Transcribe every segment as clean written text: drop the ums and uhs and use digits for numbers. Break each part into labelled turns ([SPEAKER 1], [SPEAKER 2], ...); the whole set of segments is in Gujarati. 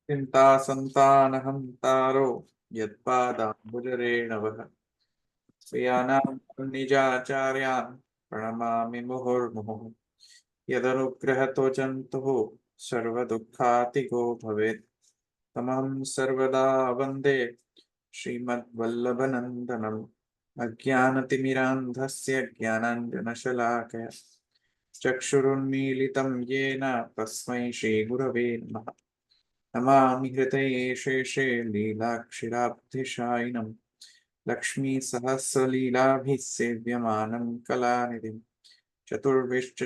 [SPEAKER 1] चिंता संतानहंतारो यत्पादाम्बुजरेणवः श्रियाणां निजाचार्यान् प्रणमामि मुहुर्मुहुः यदनुग्रहतो जन्तुः सर्वदुःखातिगो भवेत् तमहं सर्वदा वन्दे श्रीमद्वल्लभनन्दनम् अज्ञानतिमिरान्धस्य ज्ञानाञ्जनशलाकया चक्षुरुन्मीलितं येन तस्मै श्रीगुरवे नमः। नमामि हृदये शेषे लीलाक्षिराब्धिशायिनं लक्ष्मीसहस्रलीलाभिः सेव्यमानं कलानिधिं चतुर्भिश्च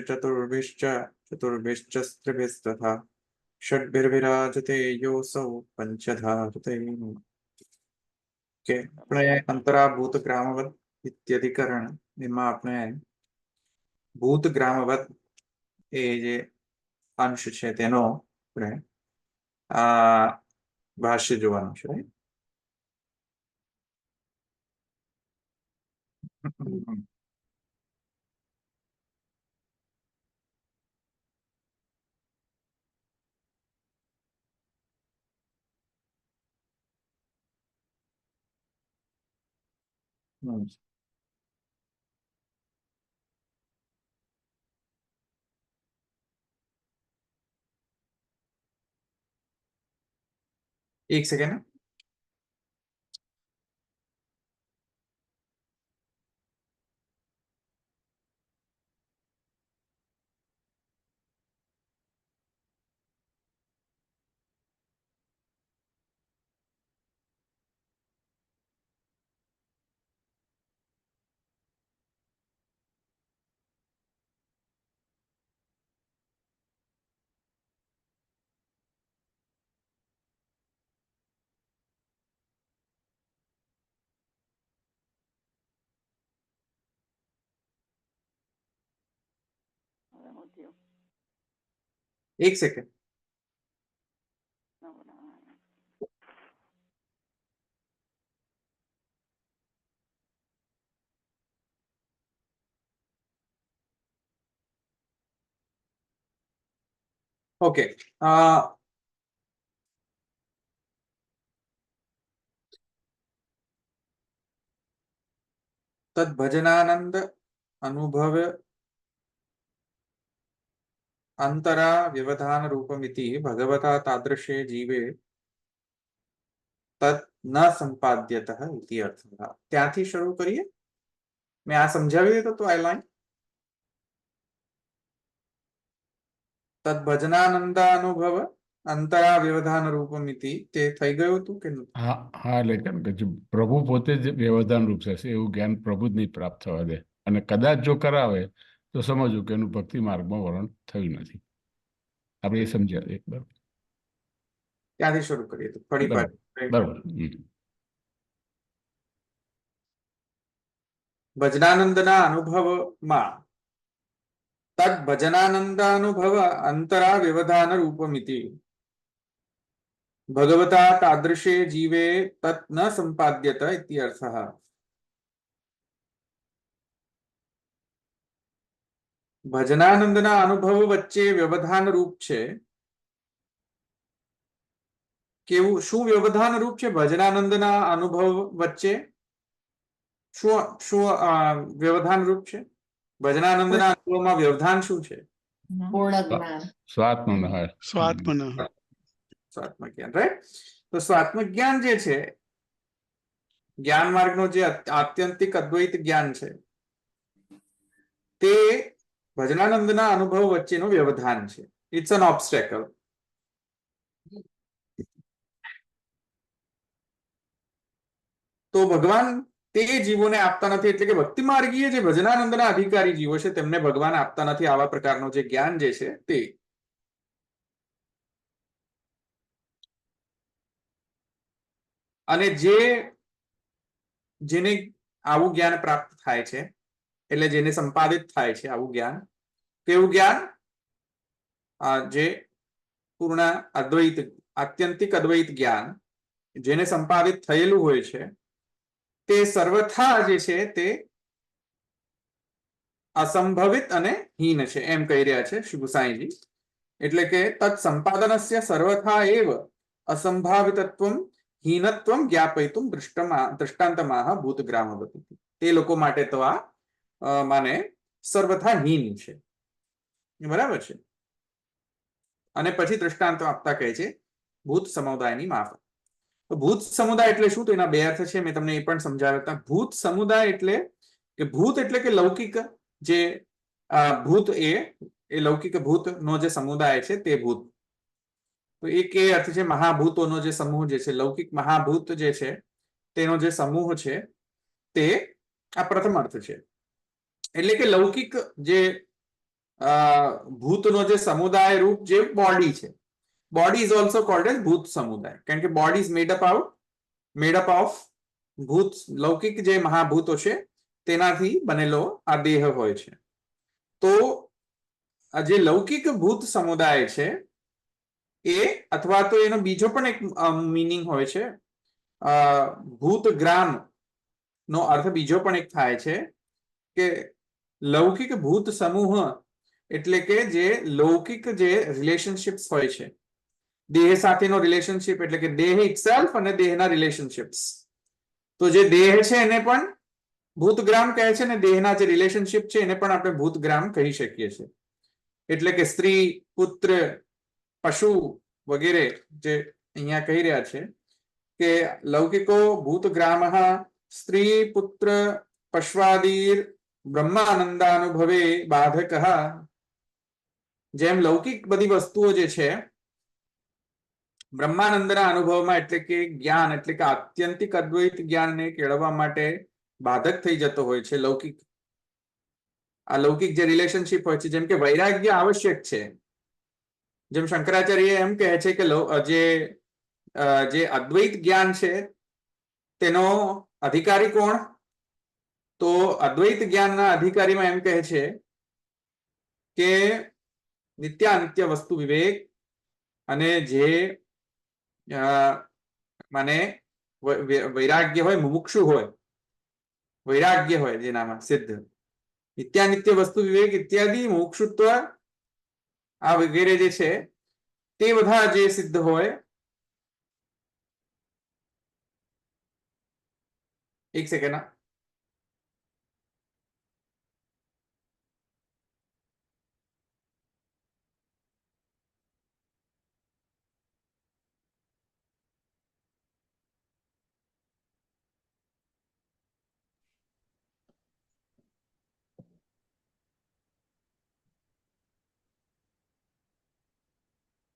[SPEAKER 1] षड्भिर्विराजते योऽसौ पञ्चधा हृदये કે આપણે અંતરા ભૂત ગ્રામવદ ઇત્યાદિકરણ એમાં આપણે ભૂત ગ્રામવદ એ જે અંશ છે તેનો આપણે ભાષ્ય જોવાનું છે. એક સેકન્ડ. એક સેકન્ડ. ઓકે. તદ ભજનાનંદ અનુભવ અંતરા વ્યવધાન રૂપમિતિ ભગવતા તાદૃશે જીવે તદ ન સંપાદ્યતઃ ઇતિ અર્થઃ. ત્યાંથી શરૂ કરીએ. મેં આ સમજાવી દીધું તો આ લાઈન તદ ભજનાનંદ અનુભવ અંતરા વ્યવધાન રૂપમિતિ તે થઈ ગયું હતું કે નથી?
[SPEAKER 2] હા હા, એટલે કેમ કે પ્રભુ પોતે જ વ્યવધાન રૂપ થશે એવું જ્ઞાન પ્રભુ જ નહીં પ્રાપ્ત થવા દે, અને કદાચ જો કરાવે તો સમજવું કે એનું ભક્તિ માર્ગમાં વલણ થયું નથી. આપણે એ સમજ્યા એક બરાબર.
[SPEAKER 1] ત્યાંથી શરૂ કરીએ તો ફરી
[SPEAKER 2] બરાબર.
[SPEAKER 1] ભજનાનંદના અનુભવમાં તદ ભજનાનંદ અનુભવ અંતરા વ્યવધાન રૂપમિતિ ભગવતા તાદૃશે જીવે તત ન સંપાદ્યત ઇતિ અર્થઃ. ભજનાનંદના અનુભવ વચ્ચે વ્યવધાન રૂપ છે. કેવું, શું વ્યવધાન રૂપ છે ભજનાનંદના અનુભવ વચ્ચે? શું વ્યવધાન રૂપ છે? ભજનાનંદના અનુભવમાં વ્યવધાન શું છે?
[SPEAKER 2] સ્વાત્મ
[SPEAKER 1] જ્ઞાન, રાઈટ? તો સ્વાત્મ જ્ઞાન જે છે, જ્ઞાન માર્ગનો જે આત્યંતિક અદ્વૈત જ્ઞાન છે, તે ભજનાનંદના અનુભવ વચ્ચેનું વ્યવધાન છે. It's an obstacle. તો ભગવાન તે જીવોને આપતા નથી, એટલે કે ભક્તિ માર્ગીય જે ભજનાનંદના અધિકારી જીવો છે તેમને ભગવાન આપતા નથી આવા પ્રકારનો જે જ્ઞાન જે છે તે. અને જેને આવું જ્ઞાન પ્રાપ્ત થાય છે, એટલે જેને સંપાદિત થાય છે આવું જ્ઞાન, તેવું જ્ઞાન જે પૂર્ણ અદ્વૈત આત્યંતિક અદ્વૈત જ્ઞાન જેને સંપાદિત થયેલું હોય છે તે સર્વથા જે છે તે અસંભવિત અને હીન છે એમ કહી રહ્યા છે શ્રી ગુસાઈજી. એટલે કે તત્ સંપાદનસ્ય સર્વથા એવ અસંભાવિતત્વમ હીનત્વમ જ્ઞાપયિતુમ દૃષ્ટાંતમાહ ભૂતગ્રામવતી. તે લોકો માટે તો આ માને સર્વથા હીન છે. બરાબર છે. અને પછી દ્રષ્ટાંતો આપતા કહે છે ભૂત સમુદાયની માફક. તો ભૂત સમુદાય એટલે શું? તો એના બે અર્થ છે, મેં તમને એ પણ સમજાવ્યા હતા. ભૂત સમુદાય એટલે કે ભૂત એટલે કે લૌકિક જે ભૂત એ લૌકિક ભૂતનો જે સમુદાય છે તે ભૂત. તો એક એ અર્થ છે મહાભૂતોનો જે સમૂહ જે છે, લૌકિક મહાભૂત જે છે તેનો જે સમૂહ છે તે આ પ્રથમ અર્થ છે. એટલે કે લૌકિક જે ભૂતનો જે સમુદાય રૂપ જે બોડી છે, body is also cold as ભૂત સમુદાય, કારણ કે body is made up of ભૂત. લૌકિક જે મહાભૂતો છે તેનાથી બનેલો આ દેહ હોય છે. તો આ જે લૌકિક ભૂત સમુદાય છે એ, અથવા તો એનો બીજો પણ એક મીનિંગ હોય છે, ભૂતગ્રામ નો અર્થ બીજો પણ એક થાય છે કે લૌકિક ભૂત સમૂહ એટલે કે જે લૌકિક જે રિલેશનશિપ્સ હોય છે, દેહ સાથેનો રિલેશનશિપ, એટલે કે દેહ ઇટસેલ્ફ અને દેહના રિલેશનશિપ્સ. તો જે દેહ છે એને પણ ભૂતગ્રામ કહે છે, અને દેહના જે રિલેશનશિપ છે એને પણ આપણે ભૂતગ્રામ કહી શકીએ છીએ. એટલે કે સ્ત્રી, પુત્ર, પશુ વગેરે જે અહીંયા કહી રહ્યા છે કે લૌકિકો ભૂતગ્રામ સ્ત્રી પુત્ર પશ્વાદીર બ્રહ્માનંદાનુભવે બાધક. જેમ લૌકિક બધી વસ્તુઓ જે છે બ્રહ્માનંદના અનુભવમાં, એટલે કે જ્ઞાન, એટલે કે આત્યંતિક અદ્વૈત જ્ઞાનને કેળવવા માટે બાધક થઈ જતો હોય છે લૌકિક, આ લૌકિક જે રિલેશનશિપ હોય છે. જેમ કે વૈરાગ્ય આવશ્યક છે. જેમ શંકરાચાર્ય એમ કહે છે કે જે અદ્વૈત જ્ઞાન છે તેનો અધિકારી કોણ? તો અદ્વૈત જ્ઞાનના અધિકારીમાં એમ કહે છે કે નિત્યાનિત્ય વસ્તુ વિવેક, અને જે મને વૈરાગ્ય હોય, મુમુક્ષુ હોય, વૈરાગ્ય હોય જેનામાં સિદ્ધ, નિત્યાનિત્ય વસ્તુ વિવેક ઇત્યાદિ મુમુક્ષુત્વ આ વગેરે જે છે તે બધા જે સિદ્ધ હોય. એક સેકન્ડ.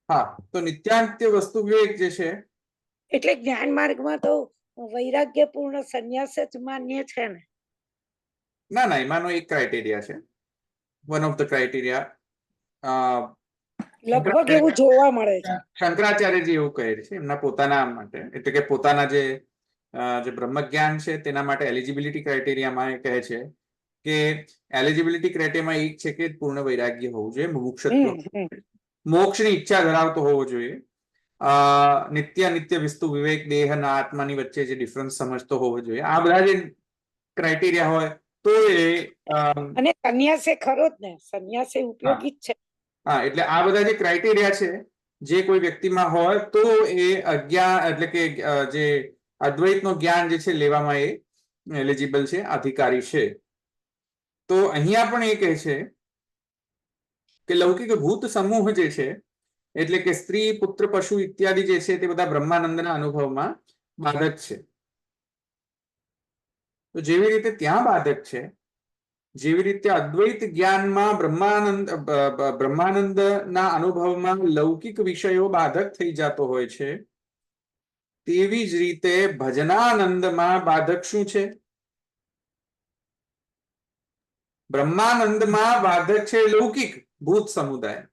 [SPEAKER 1] હા, તો નિત્યાનિત્ય વસ્તુ વિવેક જે છે
[SPEAKER 3] એટલે જ્ઞાન માર્ગમાં તો વૈરાગ્યપૂર્ણ સંન્યાસ જ માન્ય છે ને?
[SPEAKER 1] ના ના, એમાંનો એક ક્રાઇટેરિયા છે, વન ઓફ ધ ક્રાઇટેરિયા.
[SPEAKER 3] લગભગ એવું જોવા મળે છે.
[SPEAKER 1] શંકરાચાર્યજી એવું કહે છે એમના પોતાના માટે, એટલે કે પોતાના જે બ્રહ્મજ્ઞાન છે તેના માટે એલિજિબિલિટી ક્રાઇટેરિયામાં એ કહે છે કે એલિજિબિલિટી ક્રાઇટેરિયામાં એક છે કે પૂર્ણ વૈરાગ્ય હોવું જોઈએ, મુમુક્ષત્વ, મોક્ષની ઈચ્છા ધરાવતો હોવો જોઈએ, નિત્ય વસ્તુ વિવેક, દેહ અને આત્માની વચ્ચે જે ડિફરન્સ સમજતો હોવો જોઈએ. આ બધા જે ક્રાઇટેરિયા હોય તો એ
[SPEAKER 3] અને સંન્યાસે ખરો જ ને, સંન્યાસે ઉપયોગી જ છે.
[SPEAKER 1] હા, એટલે આ બધા જે ક્રાઇટેરિયા છે જે કોઈ વ્યક્તિમાં હોય તો એ અજ્ઞાન, એટલે કે જે અદ્વૈતનો જ્ઞાન જે છે લેવામાં એ એલિજિબલ છે, અધિકારી છે. તો અહીંયા પણ એ કહે છે કે લૌકિક ભૂત સમૂહ જે છે, એટલે કે સ્ત્રી, પુત્ર, પશુ ઇત્યાદિ જે છે તે બધા બ્રહ્માનંદના અનુભવમાં બાધક છે. તો જેવી રીતે ત્યાં બાધક છે, જેવી રીતે અદ્વૈત જ્ઞાનમાં બ્રહ્માનંદના અનુભવમાં લૌકિક વિષયો બાધક થઈ જતો હોય છે, તેવી જ રીતે ભજનાનંદમાં બાધક શું છે? બ્રહ્માનંદમાં બાધક છે લૌકિક ભૂત સમુદાય,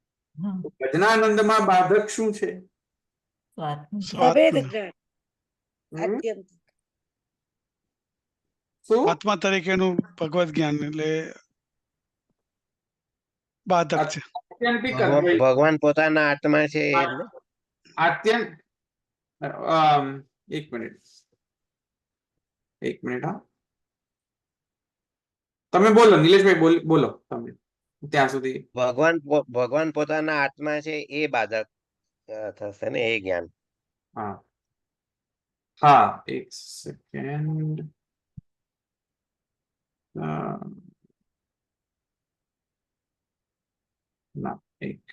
[SPEAKER 1] ભજનાનંદમાં બાધક શું છે?
[SPEAKER 3] અભેદ જ્ઞાન, આત્યંતિક.
[SPEAKER 4] આત્મા તરીકેનું ભગવત જ્ઞાન એટલે બાધક છે.
[SPEAKER 1] આત્યંતિક અદ્વૈત,
[SPEAKER 5] ભગવાન પોતાના આત્મા છે એ જ ને?
[SPEAKER 1] આત્યંત એક મિનિટ હા, તમે બોલો નિલેશભાઈ, બોલો તમે ત્યાં સુધી.
[SPEAKER 5] ભગવાન પોતાના આત્મા છે એ બાધક થશે ને, એ જ્ઞાન.
[SPEAKER 1] હા હા, એક સેકન્ડ. ના, એક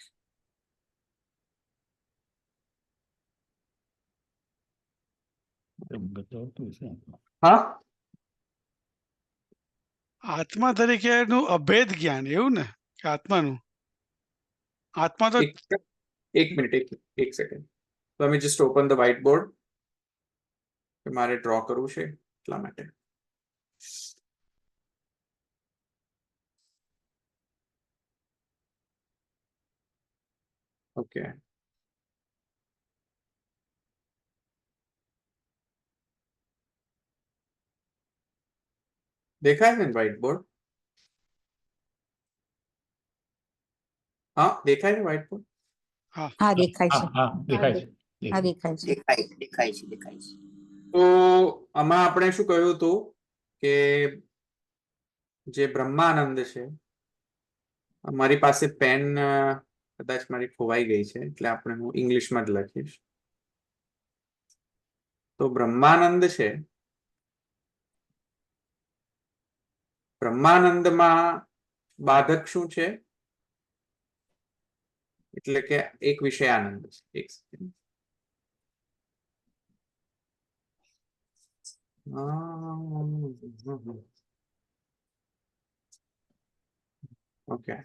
[SPEAKER 2] બતાવતું છે.
[SPEAKER 1] હા,
[SPEAKER 4] આત્મા તરીકેનું અભેદ જ્ઞાન એવું ને કે આત્માનું આત્મા તો
[SPEAKER 1] એક મિનિટ, એક second. Let me just open the white board. મારે ડ્રો કરવું છે એટલા માટે. ઓકે, દેખાય છે ને વ્હાઇટ બોર્ડ? હા, દેખાય છે વ્હાઇટ બોર્ડ?
[SPEAKER 4] હા
[SPEAKER 6] હા દેખાય
[SPEAKER 2] હા
[SPEAKER 6] છે
[SPEAKER 2] હા દેખાય છે.
[SPEAKER 6] હા દેખાય છે
[SPEAKER 5] દેખાય છે.
[SPEAKER 1] તો આમાં આપણે શું કહ્યું હતું કે જે બ્રહ્માનંદ છે, મારી પાસે પેન કદાચ મારી ખોવાઈ ગઈ છે એટલે આપણે હું ઇંગ્લિશમાં જ લખીશ. તો બ્રહ્માનંદ છે, બ્રહ્માનંદમાં બાધક શું છે? એટલે કે એક વિષયાનંદ છે. એક સેકન્ડ. ઓકે,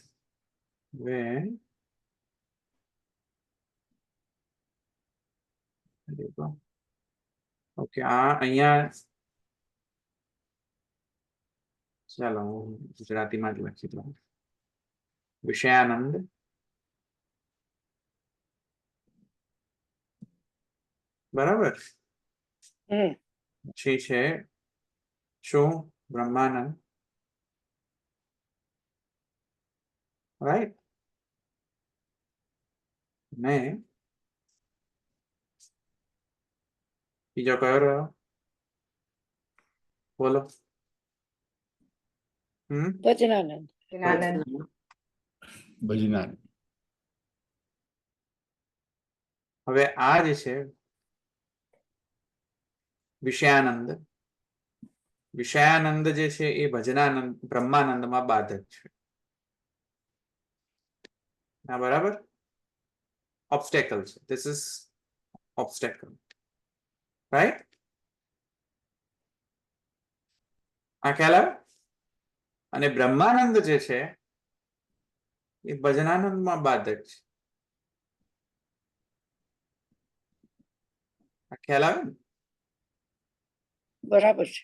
[SPEAKER 1] ઓકે, આ અહીંયા ચાલો હું ગુજરાતીમાં જ લખી દઉં. વિષયાનંદ બરાબર.
[SPEAKER 3] હમ
[SPEAKER 1] પછી છે શું? બ્રહ્માનંદ, રાઈટ ને બીજો કયો રહ્યો? બોલો.
[SPEAKER 3] વચનાનંદ.
[SPEAKER 2] ભજનાન.
[SPEAKER 1] હવે આ જે છે વિષયાનંદ, વિષયાનંદ જે છે એ ભજનાનંદ બ્રહ્માનંદમાં બાધક છે. હા, બરાબર. ઓબ્સ્ટેકલ છે. This is obstacle, right? આ ખ્યાલ આવે? અને બ્રહ્માનંદ જે છે એ ભજનાનંદમાં બાધક છે. આ ખ્યાલ આવે ને?
[SPEAKER 3] બરાબર છે.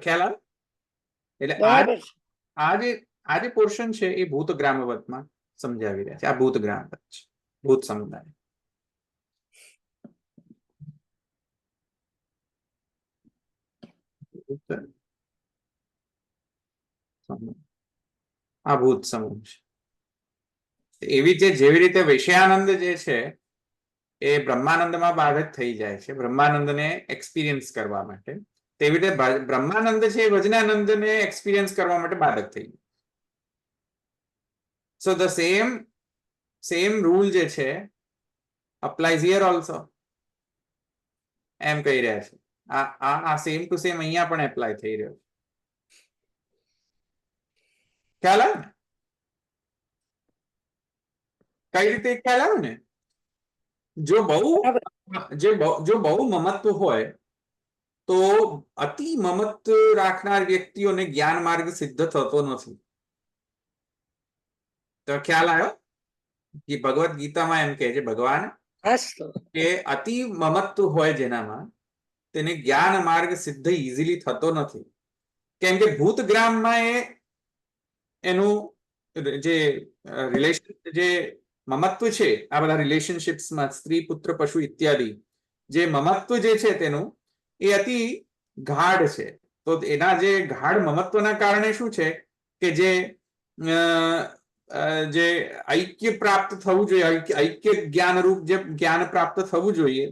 [SPEAKER 1] ખ્યાલ આવે? એટલે
[SPEAKER 3] બરાબર છે.
[SPEAKER 1] આ જે પોર્શન છે એ ભૂત ગ્રામવતમાં સમજાવી રહ્યા છે. આ ભૂત ગ્રામવત છે, ભૂત સમુદાય. આ ભૂત સમૂહ છે. એવી જેવી રીતે વિષયાનંદ જે છે એ બ્રહ્માનંદમાં બાધક થઈ જાય છે બ્રહ્માનંદને એક્સપિરિયન્સ કરવા માટે, તેવી રીતે બ્રહ્માનંદ છે એ વજનાનંદને એક્સપિરિયન્સ કરવા માટે બાધક થઈ જાય. સો ધ સેમ રૂલ જે છે અપ્લાઇઝ હિયર ઓલ્સો, એમ કહી રહ્યા છે. આ સેમ ટુ સેમ અહીંયા પણ એપ્લાય થઈ રહ્યો છે. ખ્યાલ આવે ને? કઈ રીતે ખ્યાલ આવે ને? જો બહુ મમત્વ હોય તો અતિ મમત્વ રાખનાર વ્યક્તિઓને જ્ઞાન માર્ગ સિદ્ધ થતો નથી. તો ખ્યાલ આવ્યો કે ભગવદ્ ગીતામાં એમ કહે છે ભગવાન કે અતિ મમત્વ હોય જેનામાં તેને જ્ઞાન માર્ગ સિદ્ધ ઇઝીલી થતો નથી. કેમ કે ભૂતગ્રામમાં એનું જે રિલેશન, જે મમત્વ છે, આ બધા રિલેશનશિપ્સમાં સ્ત્રી પુત્ર પશુ ઇત્યાદિ જે મમત્વ જે છે તેનું એ અતિ ગાઢ છે. તો એના જે ગાઢ મમત્વના કારણે શું છે કે જે ઐક્ય પ્રાપ્ત થવું જોઈએ, ઐક્ય જ્ઞાન રૂપ જે જ્ઞાન પ્રાપ્ત થવું જોઈએ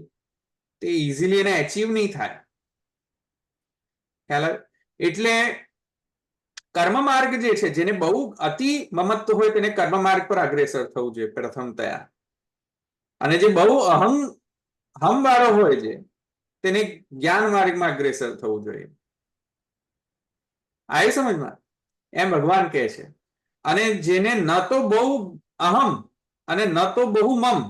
[SPEAKER 1] તે ઇઝીલી એને અચીવ નહીં થાય. ખ્યાલ આવે? એટલે કર્મ માર્ગ જે છે, જેને બહુ અતિ મમત્વ હોય તેને કર્મ માર્ગ પર અગ્રેસર થવું જોઈએ પ્રથમતયા, અને જે બહુ હમ વાળો હોય છે તેને જ્ઞાન માર્ગમાં અગ્રેસર થવું જોઈએ. આ સમજમાં એમ ભગવાન કહે છે. અને જેને ન તો બહુ અહમ અને ન તો બહુ મમ,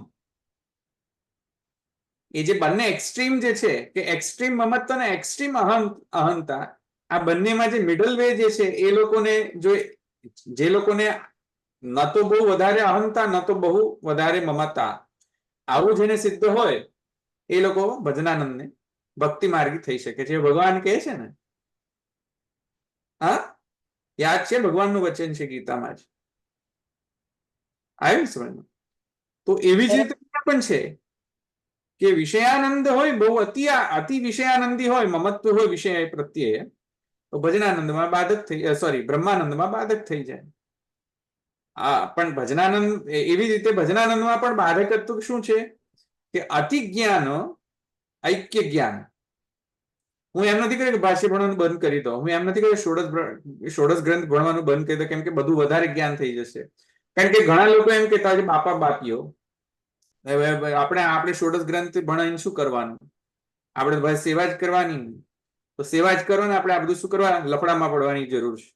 [SPEAKER 1] એ જે બંને એક્સ્ટ્રીમ જે છે કે એક્સ્ટ્રીમ મમત્વ અને એક્સ્ટ્રીમ અહંતા, આ બંનેમાં જે મિડલ વે જે છે એ લોકોને જો, જે લોકોને ન તો બહુ વધારે અહંતા ન તો બહુ વધારે મમતા, આવું જેને સિદ્ધ હોય એ લોકો ભજનાનંદને ભક્તિ માર્ગી થઈ શકે છે. ભગવાન કહે છે ને, હા યાદ છે, ભગવાનનું વચન છે ગીતામાં જ, આવ્યું સમજમાં? તો એવી જ રીતે પણ છે કે વિષયાનંદ હોય, બહુ અતિ વિષયાનંદી હોય, મમત્વ હોય વિષય પ્રત્યે, તો ભજનાનંદમાં બાધક થઈ, સોરી બ્રહ્માનંદમાં બાધક થઈ જાય. હા, પણ ભજનાનંદ એવી રીતે ભજનાનંદમાં પણ બાધકત્વ શું છે કે અતિ જ્ઞાન ઐક્ય જ્ઞાન. હું એમ નથી કહ્યું કે ભાષ્ય ભણવાનું બંધ કરી દો, હું એમ નથી કહ્યું ષોડશ ગ્રંથ ભણવાનું બંધ કરી દો, કેમ કે બધું વધારે જ્ઞાન થઈ જશે. કારણ કે ઘણા લોકો એમ કહેતા હોય બાપા બાપીઓ, આપણે ષોડશ ગ્રંથ ભણાવીને શું કરવાનું, આપણે બસ સેવા જ કરવાની, તો સેવા જ કરો ને, આપણે આ બધું શું કરવા લફડામાં પડવાની જરૂર છે?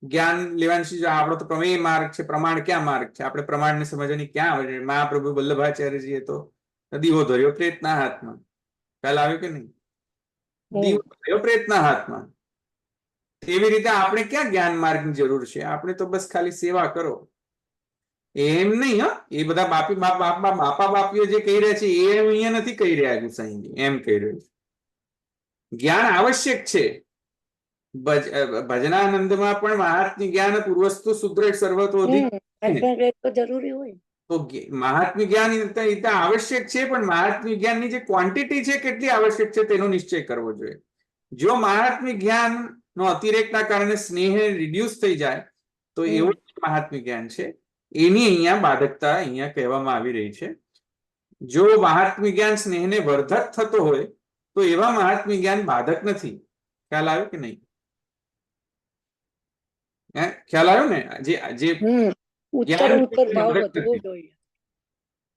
[SPEAKER 1] જ્ઞાન લેવાની, આપણો તો પ્રમેય માર્ગ છે, પ્રમાણ ક્યાં માર્ગ છે? આપણે પ્રમાણને સમજવાની ક્યાં આવે છે? મહાપ્રભુ વલ્લભાચાર્યજીએ તો દીવો ધર્યો પ્રેતના હાથમાં, ખ્યાલ આવ્યો કે નહીં? દીવો ધર્યો પ્રેતના હાથમાં. એવી રીતે આપણે ક્યાં જ્ઞાન માર્ગની જરૂર છે? આપણે તો બસ ખાલી સેવા કરો. એમ નહીં, હા, એ બધા બાપા બાપીઓ જે કહી રહ્યા છે એ અહીંયા નથી કહી રહ્યા ગુસાઈજી, એમ કહી રહ્યું છે. જ્ઞાન આવશ્યક છે. ભજનાનંદમાં પણ મહાત્મ્ય જ્ઞાન પૂર્વસ્તુ સુદ્રઢ સર્વતોધિક
[SPEAKER 3] જરૂરી હોય.
[SPEAKER 1] તો મહાત્મ્ય જ્ઞાન આવશ્યક છે, પણ મહાત્મ્ય જ્ઞાનની જે ક્વોન્ટિટી છે કેટલી આવશ્યક છે તેનો નિશ્ચય કરવો જોઈએ. જો મહાત્મ્ય જ્ઞાન નો અતિરેકના કારણે સ્નેહ રિડ્યુસ થઈ જાય તો એવું મહાત્મ્ય જ્ઞાન છે, એની અહીંયા બાધકતા અહીંયા કહેવામાં આવી રહી છે. જો મહાત્મ્ય જ્ઞાન સ્નેહને વર્ધક થતો હોય તો એવા મહાત્મ્ય જ્ઞાન બાધક નથી. ખ્યાલ આવ્યો કે નહીં? ખ્યાલ આવ્યો ને?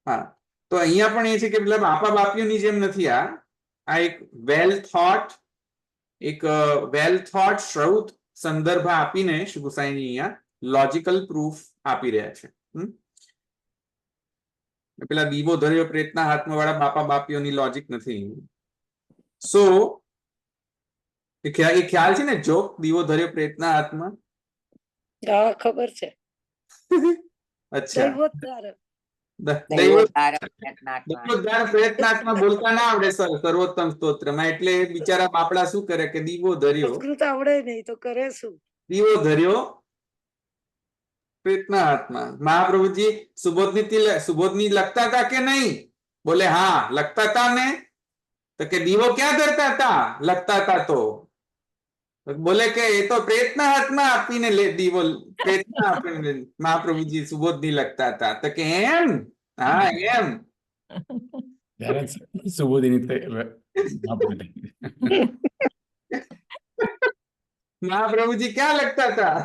[SPEAKER 1] હા, તો અહીંયા પણ એ છે કે મતલબ બાપા બાપીઓની જેમ નથી. આ એક વેલ થોટ શ્રૌત સંદર્ભ આપીને શ્રી ગુસાઈજી અહીંયા લોજિકલ પ્રૂફ આપી રહ્યા છે. પેલા દીવો ધર્યો પ્રેતના હાથમાં વાળા બાપા બાપીઓની લોજિક નથી. સો એ ખ્યાલ છે ને, જોક દીવો ધર્યો પ્રેતના હાથમાં?
[SPEAKER 3] ખબર છે.
[SPEAKER 1] અચ્છા, પ્રયત્નાત્મા બોલતા ના આવડે સર્વોત્તમ સ્તોત્રમાં, એટલે બિચારા બાપડા શું કરે કે દીવો ધર્યો,
[SPEAKER 3] આવડે નહીં તો કરે શું? દીવો
[SPEAKER 1] ધર્યો પ્રેતના હાથમાં. મહાપ્રભુજી સુબોધની લખતા હતા કે નહીં? બોલે હા લખતા હતા ને. તો કે દીવો ક્યાં ધરતા હતા? લખતા હતા. તો બોલે કે એ તો પ્રેતના હાથમાં આપીને દીવો પ્રેતના આપીને મહાપ્રભુજી સુબોધની લખતા હતા. તો કે એમ? હા એમ. મહાપ્રભુજી ક્યાં લખતા હતા?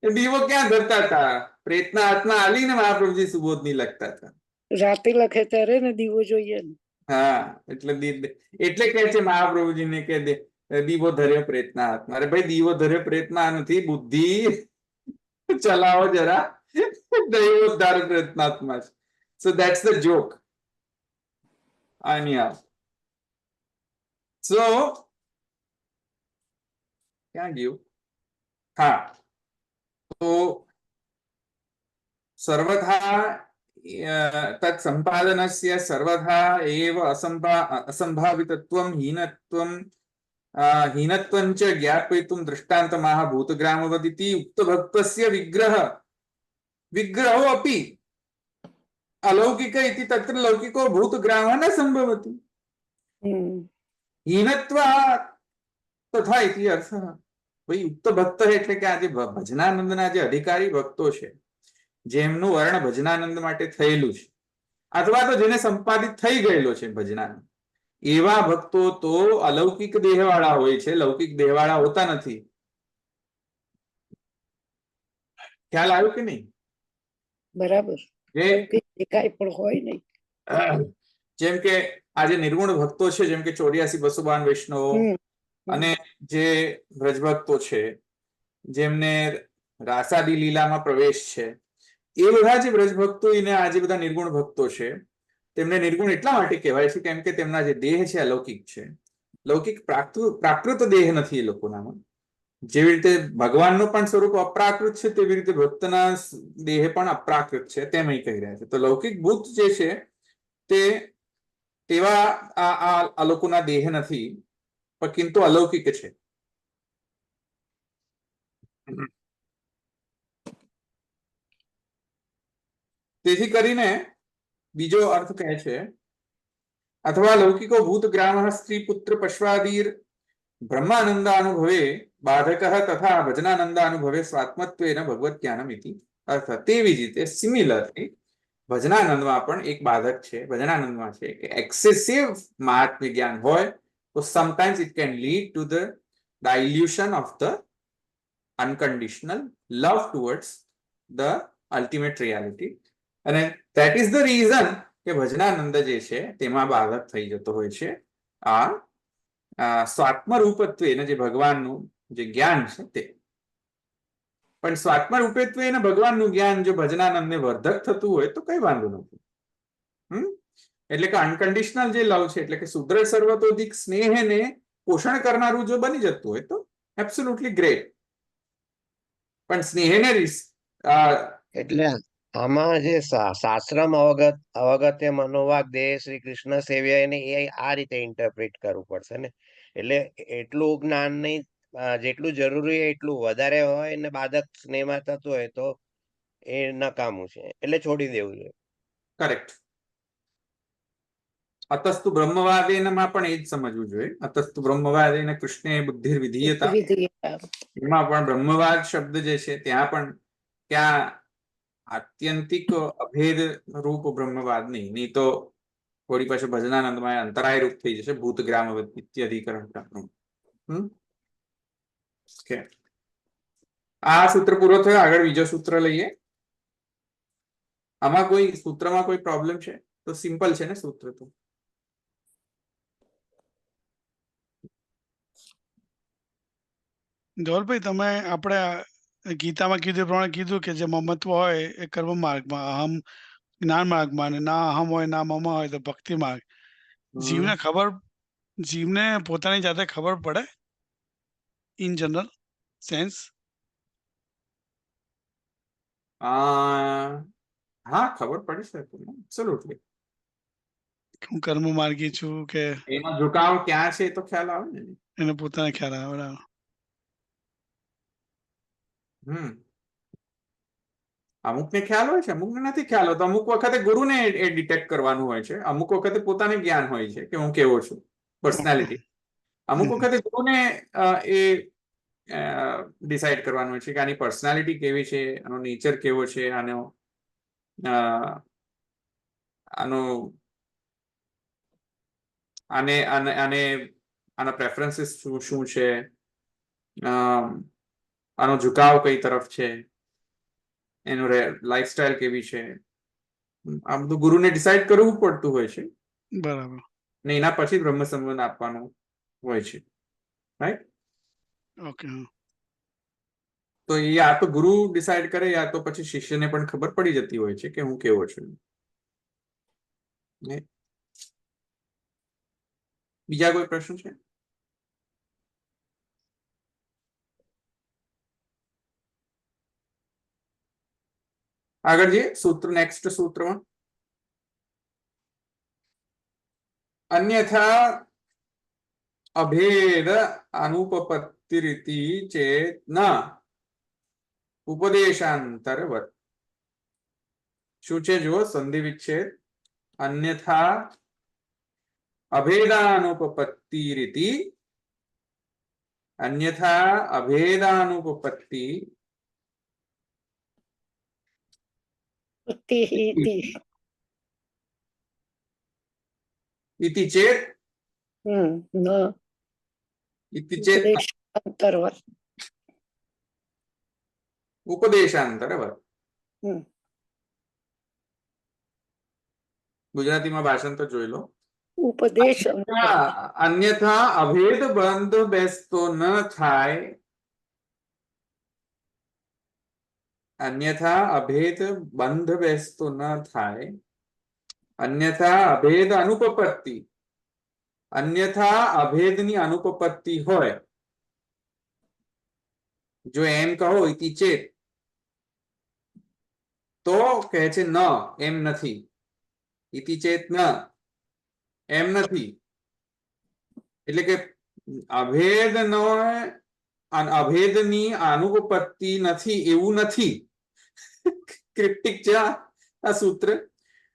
[SPEAKER 1] દીવો ક્યાં ધરતા હતા? પ્રેતના હાથમાં આવીને મહાપ્રભુજી સુબોધની લખતા હતા.
[SPEAKER 3] રાતે લખે ત્યારે ને દીવો જોઈએ ને.
[SPEAKER 1] હા, એટલે કે છે મહાપ્રભુજીને કે દીવો ધર્યો પ્રેતના હાથમાં. અરે ભાઈ, દીવો ધર્યો પ્રેતમાં નથી, બુદ્ધિ ચલાવો જરા. દૈવોદ્ધાર પ્રેતનાત્મા છે. So that's the joke. So ક્યાં ગયું? હા, તો સર્વથા તत् સંપાદનસ્ય સર્વથા એવ અસંભાવિતત્વં હીનત્વં ચ જ્ઞાપયિતું દૃષ્ટાन्तમાહ ભૂતગ્રામવદિતિ ઉક્તભક્તસ્ય વિગ્રહો અપि અલૌકિક ઇતિ તત્ર લૌકિકો ભૂતગ્રામઃ ન સંભવતિ. હીનત્વાत् તથા ઇતિ અર્થઃ. ભાઈ, ઉક્ત ભક્ત એટલે કે આજે ભજનાનંદના જે અધિકારી ભક્તો છે, જેમનું વર્ણ ભજનાનંદ માટે થયેલું છે, અથવા તો જેને સંપાદિત થઈ ગયેલો છે ભજનાનંદ, એવા ભક્તો તો અલૌકિક દેહવાળા હોય છે, લૌકિક દેહવાળા હોતા નથી. ખ્યાલ આવ્યો કે નહીં?
[SPEAKER 3] બરાબર.
[SPEAKER 1] જે
[SPEAKER 3] કઈ દેખાય પણ હોય નહીં.
[SPEAKER 1] જેમ કે આજે નિર્ગુણ ભક્તો છે, જેમ કે 84-252 વૈષ્ણવો
[SPEAKER 3] હમ.
[SPEAKER 1] અને જે વ્રજભક્તો છે, જેમને રાસાદી લીલામાં પ્રવેશ છે, એ બધા જે વ્રજભક્તો અને આજે બધા નિર્ગુણ ભક્તો છે, તેમને નિર્ગુણ એટલા માટે કહેવાય છે કેમ કે તેમના જે દેહ છે અલૌકિક છે. લૌકિક પ્રાકૃત દેહ નથી એ લોકોનામાં. જેવી રીતે ભગવાનનું પણ સ્વરૂપ અપ્રાકૃત છે, તેવી રીતે ભક્તના દેહ પણ અપ્રાકૃત છે, તેમ અહીં કહી રહ્યા છે. તો લૌકિક ભૂત જે છે તે તેવા આ લોકોના દેહ નથી, પણ કિંતુ અલૌકિક છે. તેથી કરીને બીજો અર્થ કહે છે, અથવા લૌકિકો ભૂત ગ્રામ સ્ત્રી પુત્ર પશ્વાદીર બ્રહ્માનંદાનુભવે બાધકઃ તથા ભજનાનંદાનુભવે સ્વાત્મત્વેન ભગવત જ્ઞાનમ ઇતિ અર્થ. તેવી જ રીતે સિમિલરલી ભજનાનંદમાં પણ એક બાધક છે, ભજનાનંદમાં છે કે એક્સેસિવ મહાત્મ્ય જ્ઞાન હોય તો sometimes it can lead to the ડાયલ્યુશન of the unconditional love towards the ultimate reality. અને ધેટ ઇઝ ધ રીઝન કે ભજનાનંદ જે છે તેમાં બાધક થઈ જતો હોય છે આ સ્વાત્મરૂપત્વે, જે ભગવાનનું જે જ્ઞાન છે તે. પણ સ્વાત્મરૂપત્વે ભગવાનનું જ્ઞાન જો ભજનાનંદને વર્ધક થતું હોય તો કઈ વાંધો નથી. એટલે કે અનકન્ડિશનલ જે લવ છે, એટલે કે સુદ્રઢ સર્વતોધિક સ્નેહને પોષણ કરનારું જો બની જતું હોય તો એબ્સોલ્યુટલી ગ્રેટ. પણ સ્નેહને
[SPEAKER 5] એટલે આમાં જે શાસ્ત્રમ અવગત્ય મનોવાગ દેહ શ્રી કૃષ્ણ સેવ્ય એને એ આ રીતે ઇન્ટરપ્રિટ કરવું પડશે ને. એટલે એટલું જ્ઞાન નહીં, જેટલું જરૂરી હોય એટલું વધારે હોય ને બાધક સ્નેહમાં થતું હોય તો એ નકામું છે, એટલે છોડી દેવું જોઈએ.
[SPEAKER 1] કરેક્ટ. અતસ્તુ બ્રહ્મવાદેનમાં પણ એ જ સમજવું જોઈએ. અતસ્તુ બ્રહ્મવાદેન કૃષ્ણે બુદ્ધિર વિધીયતા. એમાં પણ બ્રહ્મવાદ શબ્દ જે છે ત્યાં પણ ક્યાં આત્યંતિક અભેદ રૂપ બ્રહ્મવાદ નહીં તો થોડી પાછું ભજનાનંદમાં અંતરાય રૂપ થઈ જશે. ભૂતગ્રામ ઇત્યાધિકરણ. આ સૂત્ર પૂરો થયો. આગળ બીજો સૂત્ર લઈએ. આમાં કોઈ સૂત્રમાં કોઈ પ્રોબ્લેમ છે તો સિમ્પલ છે ને સૂત્ર તો.
[SPEAKER 4] ધવલભાઈ, તમે આપણે ગીતામાં કીધું એ પ્રમાણે કીધું કે જે મમત્વ હોય એ કર્મ માર્ગમાં, અહમ જ્ઞાન માર્ગમાં, અને ના અહમ હોય ના મમ હોય તો ભક્તિ માર્ગ. જીવને પોતાની જાતે ખબર પડે ઇન જનરલ સેન્સ?
[SPEAKER 1] હા, ખબર પડી શકે. એબ્સોલ્યુટલી.
[SPEAKER 4] હું કર્મ માર્ગી છું કે
[SPEAKER 1] એનો ઝુકાવ ક્યાં છે તો ખ્યાલ આવે ને.
[SPEAKER 4] એને પોતાને ખ્યાલ આવે. બરાબર.
[SPEAKER 1] અમુકને ખ્યાલ હોય છે, અમુકને નથી ખ્યાલ હોતો. અમુક વખતે ગુરુને એ ડિટેક્ટ કરવાનું હોય છે. અમુક વખતે પોતાને જ્ઞાન હોય છે કે હું કેવો છું, પર્સનાલિટી. અમુક વખતે ગુરુને એ ડિસાઈડ કરવાનું હોય છે કે આની પર્સનાલિટી કેવી છે, આનો નેચર કેવો છે, આનો આને આને આને આના પ્રેફરન્સીસ શું છે, આનો ઝુકાવ કઈ તરફ છે, એનું લાઈફસ્ટાઈલ કેવી છે. આ બધું ગુરુને ડિસાઈડ કરવું પડતું હોય છે.
[SPEAKER 4] બરાબર.
[SPEAKER 1] ને એના પછી બ્રહ્મ સંબંધ આપવાનું હોય છે. રાઈટ.
[SPEAKER 4] ઓકે.
[SPEAKER 1] તો એ યા તો ગુરુ ડિસાઈડ કરે, યા તો પછી શિષ્યને પણ ખબર પડી જતી હોય છે કે હું કેવો છું. બીજા કોઈ પ્રશ્ન છે? આગળ જઈએ સૂત્ર, નેક્સ્ટ સૂત્રમાં. અન્યથા અભેદ અનુપપત્તિરિતિ ચેત ન ઉપદેશાંતરવત. શું છે જુઓ, સંધિ વિચ્છેદ. અન્યથા અભેદાનુપપત્તિરિતિ, અન્યથા અભેદાનુપપત્તિ इति चेत इति चेत ઉપદેશાંતરવત.
[SPEAKER 3] હમ.
[SPEAKER 1] ગુજરાતીમાં ભાષાંતર જોઈ લો.
[SPEAKER 3] ઉપદેશ
[SPEAKER 1] અન્યથા અભેદ બંધ બેસતો ન થાય, અન્યથા અભેદ બંધ બેસતો ન થાય, અન્યથા અભેદ અનુપપત્તિ, અન્યથા અભેદની અનુપપત્તિ હોય, જો એમ કહો ઇતિ ચેત, તો કહે છે ન, એમ નથી. ઇતિ ચેત ન, એમ નથી. એટલે કે અભેદ નો અભેદની અનુપપત્તિ નથી એવું નથી. ક્રિપ્ટિક છે આ સૂત્ર.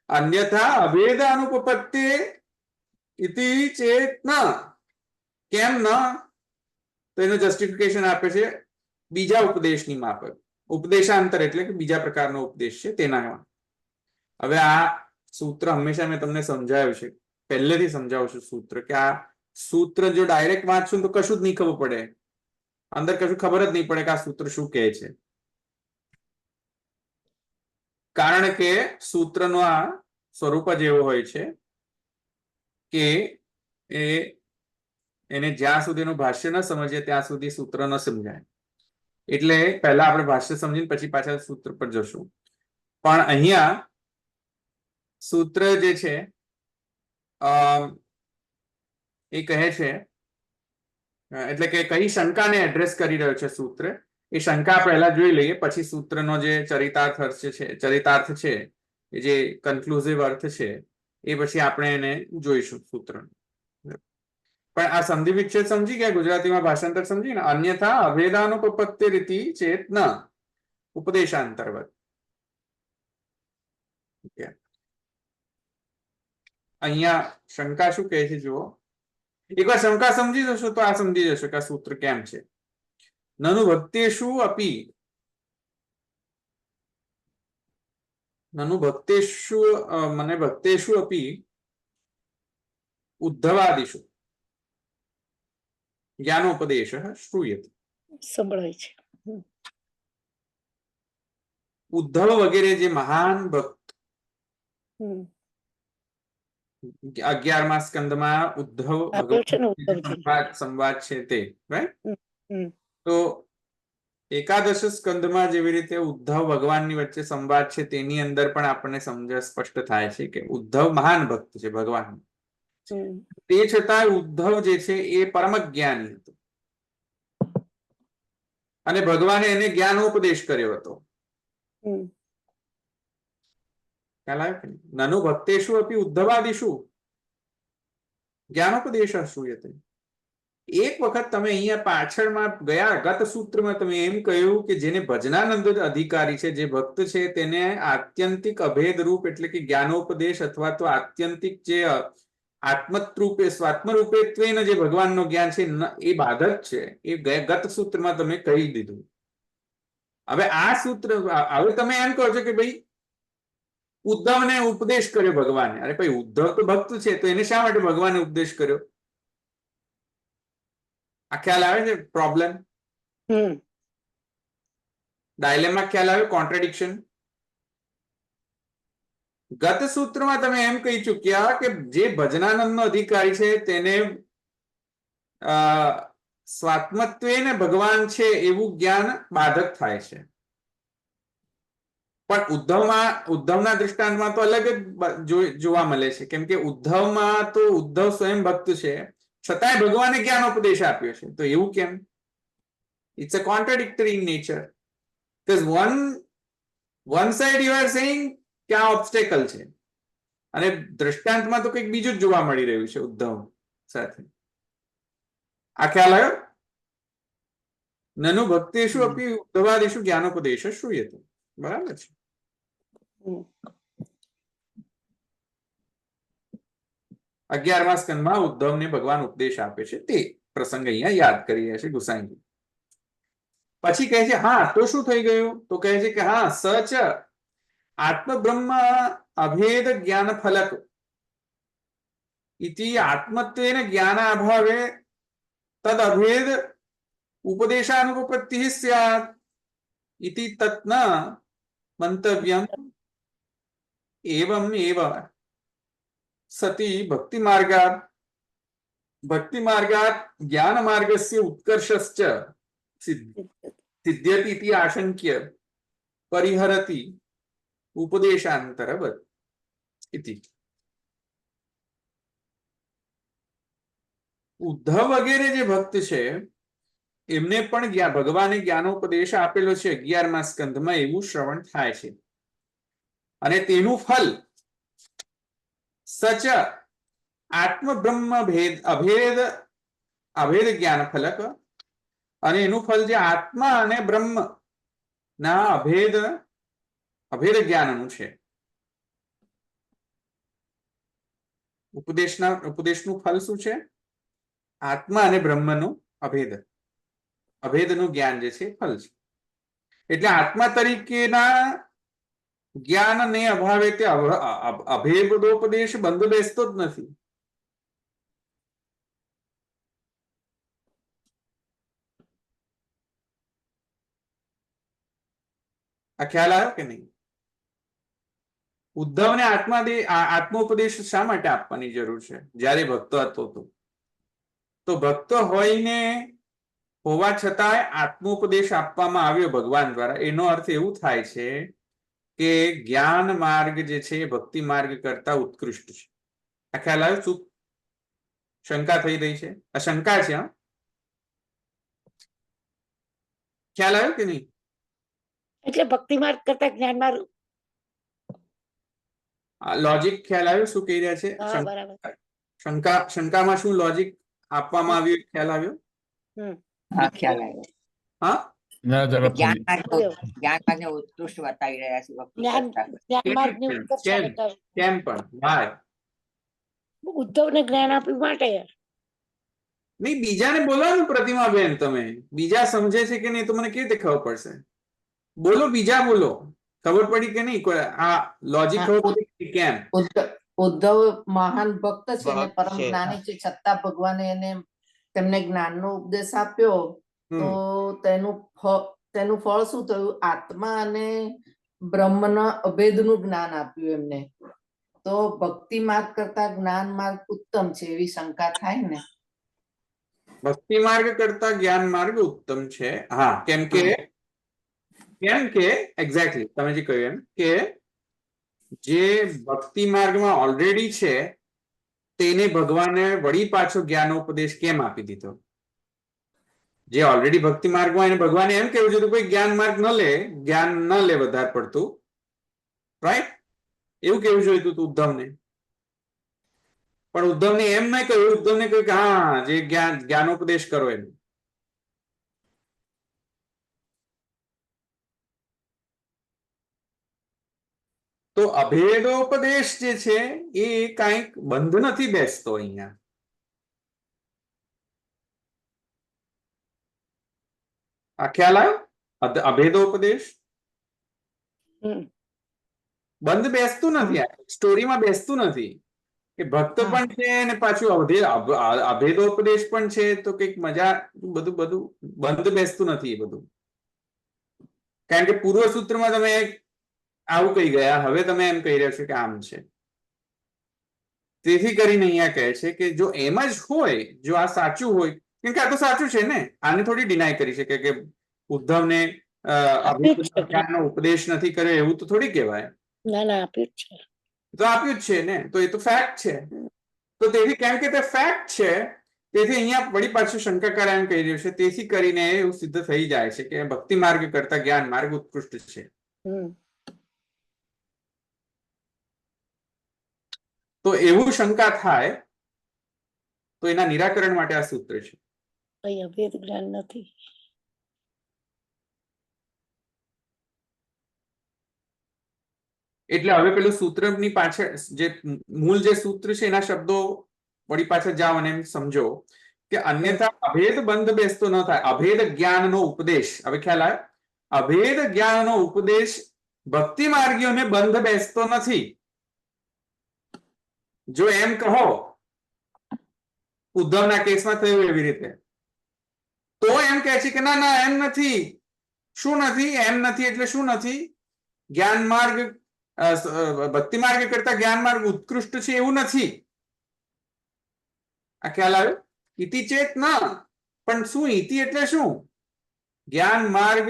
[SPEAKER 1] અન્યથા અભેદ અનુપપત્તિ ઇતિ ચેત ન. કેમ ન? તો એનું જસ્ટિફિકેશન આપે છે બીજા ઉપદેશની માફક. ઉપદેશાંતર એટલે કે બીજા પ્રકારનો ઉપદેશ છે તેના. હવે આ સૂત્ર હંમેશા મેં તમને સમજાવ્યું છે, પહેલેથી સમજાવું છું સૂત્ર, કે આ સૂત્ર જો ડાયરેક્ટ વાંચશું તો કશું જ નહીં ખબર પડે, અંદર કશું ખબર જ નહીં પડે કે આ સૂત્ર શું કહે છે. કારણ કે સૂત્રનો આ સ્વરૂપ જ એવો હોય છે કે એને જ્યાં સુધીનું ભાષ્ય ન સમજીએ ત્યાં સુધી સૂત્ર ન સમજાય. એટલે પહેલા આપણે ભાષ્ય સમજીને પછી પાછા સૂત્ર પર જશું. પણ અહીંયા સૂત્ર જે છે એ કહે છે, એટલે કે કઈ શંકાને એડ્રેસ કરી રહ્યો છે સૂત્ર, એ શંકા પહેલા જોઈ લઈએ, પછી સૂત્રનો જે ચરિતાર્થ છે, જે કન્ક્લુઝિવ અર્થ છે, એ પછી આપણે એને જોઈશું સૂત્રનો. પણ આ સંધિ વિચ્છેદ સમજી ગયા? ગુજરાતીમાં ભાષાંતર સમજી ને. અન્યથા અભેદાનુપપત્તિ રીતિ ચેત ન ઉપદેશાંતર્વત. અહીંયા શંકા શું કહે છે જુઓ. એકવાર શંકા સમજી જશો તો આ સમજી જશો કે આ સૂત્ર કેમ છે. નનુ ભક્તેષુ અપી, નનુ ભક્તેષુ મને ભક્તેષુ અપી ઉદ્ધવાદિષુ જ્ઞાનોપદેશ શ્રૂયતે.
[SPEAKER 3] સંભળાય છે.
[SPEAKER 1] ઉદ્ધવ વગેરે જે મહાન ભક્ત,
[SPEAKER 3] હમ.
[SPEAKER 1] 11મા સ્કંદમાં ઉદ્ધવ
[SPEAKER 3] આવ્યો છે ને ઉદ્ધવજી.
[SPEAKER 1] સંવાદ છે તે, રાઈટ?
[SPEAKER 3] હમ.
[SPEAKER 1] તો એકાદશ સ્કંદમાં જેવી રીતે ઉદ્ધવ ભગવાનની વચ્ચે સંવાદ છે તેની અંદર પણ આપણને સ્પષ્ટ થાય છે કે ઉદ્ધવ મહાન ભક્ત છે ભગવાન.
[SPEAKER 3] હમ.
[SPEAKER 1] તે છતાં ઉદ્ધવ જે છે એ પરમ જ્ઞાની હતો અને ભગવાને એને જ્ઞાનોપદેશ કર્યો હતો.
[SPEAKER 3] હમ.
[SPEAKER 1] ખ્યાલ આવ્યો કે નહીં? નનુ ભક્તેષુ અપી ઉદ્ધવાદિષુ જ્ઞાનોપદેશ શ્રૂયતે. એક વખત તમે અહીંયા પાછળમાં ગયા ગત સૂત્રમાં તમે એમ કહ્યું કે જેને ભજનાનંદ અધિકારી છે, જે ભક્ત છે, તેને આત્યંતિક અભેદ રૂપ એટલે કે જ્ઞાનોપદેશ અથવા તો આત્યંતિક જે આત્મરૂપે સ્વાત્મરૂપેત્વેન જે ભગવાનનો જ્ઞાન છે એ બાધક છે, એ ગત સૂત્રમાં તમે કહી દીધું. હવે આ સૂત્ર, હવે તમે એમ કહો છો કે ભાઈ ઉદ્ધવને ઉપદેશ કર્યો ભગવાને. અરે ભાઈ ઉદ્ધવ તો ભક્ત છે, તો એને શા માટે ભગવાને ઉપદેશ કર્યો? આ ખ્યાલ આવે છે પ્રોબ્લેમ? ડાયલેમા ખ્યાલ આવે? કોન્ટ્રાડિક્શન. ગત સૂત્રમાં તમે એમ કહી ચુક્યા કે જે ભજનાનંદનો અધિકારી છે તેને સ્વાત્મત્વેને ભગવાન છે એવું જ્ઞાન બાધક થાય છે. પણ ઉદ્ધવના દૃષ્ટાંતમાં તો અલગ જ જોવા મળે છે, કેમ કે ઉદ્ધવમાં તો ઉદ્ધવ સ્વયં ભક્ત છે, છતાંય ભગવાને જ્ઞાનોપદેશ આપ્યો છે. તો એવું કેમ? It's a contradictory in nature. Because one side you are saying કે આ ઓબ્સ્ટેકલ છે અને દ્રષ્ટાંતમાં તો કંઈક બીજું જ જોવા મળી રહ્યું છે ઉદ્ધવ સાથે. આ ખ્યાલ આવ્યો? નનુ ભક્તેષુ અપી ઉદ્ધવાદિષુ જ્ઞાનોપદેશ શ્રૂયતે. બરાબર છે. 11મા સ્કંદમાં ઉદ્ધવને ભગવાન ઉપદેશ આપે છે તે પ્રસંગ અહીંયા યાદ કરી રહ્યા છે ગુસાઈજી. પછી કહે છે હા તો શું થઈ ગયું? તો કહે છે કે હા સચ આત્મબ્રહ્મ અભેદ જ્ઞાન ફલક ઇતિ આત્મત્વેન જ્ઞાનાભાવે તદ અભેદ ઉપદેશાનુપપત્તિ સ્યાત. इति तत् न मंतव्यम एवं एव सति भक्ति मार्गात् ज्ञान मार्गस्य उत्कर्षश्च सिद्ध्यति इति आशंक्य परिहरति उपदेशांतरवत् इति। ઉદ્ધવ વગેરે જે ભક્ત છે એમને પણ ભગવાને જ્ઞાનોપદેશ આપેલો છે 11મા સ્કંધમાં, એવું શ્રવણ થાય છે અને તેનું ફલ સચ આત્મ બ્રહ્મ અભેદ જ્ઞાન ફલક, અને એનું ફળ જે આત્મા અને બ્રહ્મ ના અભેદ જ્ઞાનનું છે. ઉપદેશનું ફળ શું છે? આત્મા અને બ્રહ્મનું અભેદનું જ્ઞાન જે છે ફળ છે. એટલે આત્મા તરીકેના જ્ઞાનને અભાવે તે અભેદોપદેશ બંધ બેસતો જ નથી. આ ખ્યાલ આવ્યો કે નહીં? ઉદ્ધવને આત્મોપદેશ શા માટે આપવાની જરૂર છે જ્યારે ભક્તો હતો તો ભક્ત હોવા છતાંય આત્મોપદેશ આપવામાં આવ્યો ભગવાન દ્વારા. એનો અર્થ એવું થાય છે કે જ્ઞાન માર્ગ જે છે ભક્તિ માર્ગ કરતા ઉત્કૃષ્ટ છે. આ ખ્યાલ આવ્યો? શું શંકા થઈ રહી છે? આ શંકા છે. ખ્યાલ આવ્યો કે નહીં?
[SPEAKER 3] એટલે ભક્તિ માર્ગ કરતા જ્ઞાન માર્ગ.
[SPEAKER 1] લોજિક ખ્યાલ આવ્યો શું કહી રહ્યા છે?
[SPEAKER 3] હા, બરાબર.
[SPEAKER 1] શંકામાં શું લોજિક આપવામાં આવ્યું ખ્યાલ આવ્યો?
[SPEAKER 6] હા, ખ્યાલ આવ્યો.
[SPEAKER 1] હા,
[SPEAKER 2] ના જરા
[SPEAKER 6] જ્ઞાન માર્ગને ઉત્કૃષ્ટ બતાવી રહ્યા છે ભક્તિ
[SPEAKER 3] જ્ઞાન
[SPEAKER 6] કરતા.
[SPEAKER 3] જ્ઞાન માર્ગની ઉત્કર્ષતા બતાવે.
[SPEAKER 1] કેમ પણ? વાય?
[SPEAKER 3] ઉદ્ધવને જ્ઞાન આપ્યું માટે.
[SPEAKER 1] નહીં, બીજાને બોલવાનું પ્રતિમાબેન. તમે બીજા સમજે છે કે નહીં તો મને કેવી રીતે ખબર પડશે? બોલો, બીજા બોલો. ખબર પડી કે નહીં? આ લોજિક ખબર પડી કે કેમ?
[SPEAKER 7] ઉદ્ધવ મહાન ભક્ત છે અને
[SPEAKER 5] ભક્ત
[SPEAKER 7] પરમ
[SPEAKER 5] છે.
[SPEAKER 7] જ્ઞાની છે, છતાં ભગવાને તેમને જ્ઞાનનો ઉપદેશ આપ્યો તો તેનું ફળ શું થયું? આત્મા અને બ્રહ્મના અભેદનું જ્ઞાન આપ્યું એમને. તો ભક્તિ માર્ગ કરતા જ્ઞાન માર્ગ ઉત્તમ છે એવી શંકા થાય ને.
[SPEAKER 1] ભક્તિ માર્ગ કરતા જ્ઞાન માર્ગ ઉત્તમ છે. હા, કેમ કે એક્ઝેક્ટલી તમે જે કહ્યું એમ કે જે ભક્તિ માર્ગમાં ઓલરેડી છે તેને ભગવાને વળી પાછો જ્ઞાનોપદેશ કેમ આપી દીધો? જે ઓલરેડી ભક્તિ માર્ગમાં એને ભગવાને એમ કેવું છે કોઈ જ્ઞાન માર્ગ જ્ઞાન ન લે વધારે પડતું, રાઈટ? એવું કેવું જોઈતું હતું ઉદ્ધવને. પણ ઉદ્ધવને એમ નહીં કહ્યું. ઉદ્ધવને કહ્યું કે હા, જે જ્ઞાનોપદેશ કરો એમ. તો અભેદોપદેશ જે છે એ કાંઈક બંધ નથી બેસતો અહીંયા. આ ખ્યાલ આવ્યો? અભેદોપદેશ બંધ બેસતું નથી, સ્ટોરીમાં બેસતું નથી કે ભક્ત પણ છે અને પાછું અભેદોપદેશ પણ છે તો કઈક મજા, બધું બંધ બેસતું નથી એ બધું. કારણ કે પૂર્વ સૂત્રમાં તમે આવું કહી ગયા, હવે તમે એમ કહી રહ્યા છો કે આમ છે. તેથી કરીને અહીંયા કહે છે કે જો એમ જ હોય, જો આ સાચું હોય, કેમ કે આ તો સાચું છે ને, આને થોડી ડિનાય કરી શકે કે ઉદ્ધવને જ્ઞાનનો ઉપદેશ નથી કર્યો એવું તો થોડી કહેવાય.
[SPEAKER 3] ના ના, આપ્યું જ છે.
[SPEAKER 1] તો આપ્યું જ છે ને, તો એ તો ફેક્ટ છે. તો તેથી કેમ કે તે ફેક્ટ છે તેથી અહીંયા વળી પાછું શંકાકાર એમ કહી રહ્યું છે. તેથી કરીને એવું સિદ્ધ થઈ જાય છે કે ભક્તિ માર્ગ કરતા જ્ઞાન માર્ગ ઉત્કૃષ્ટ છે. તો એવું શંકા થાય તો એના નિરાકરણ માટે આ સૂત્ર છે.
[SPEAKER 3] કઈ અભેદ જ્ઞાન નથી.
[SPEAKER 1] એટલે હવે પેલું સૂત્રની પાછળ જે મૂળ જે સૂત્ર છે એના શબ્દો વળી પાછળ જાઓ અને એમ સમજો કે અન્યથા અભેદ બંધ બેસતો ન થાય. અભેદ જ્ઞાનનો ઉપદેશ, હવે ખ્યાલ આવે? અભેદ જ્ઞાનનો ઉપદેશ ભક્તિ માર્ગીઓને બંધ બેસતો નથી. જો એમ કહો ઉદ્ધવના કેસમાં થયું એવી રીતે, તો એમ કહે છે કે ના ના એમ નથી, શું નથી? એમ નથી એટલે શું નથી? જ્ઞાન માર્ગ ભક્તિ માર્ગ કરતા જ્ઞાન માર્ગ ઉત્કૃષ્ટ છે એવું નથી. આ ખ્યાલ આવ્યો? ઇતિ ચેત ના, પણ શું ઇતિ એટલે શું? જ્ઞાન માર્ગ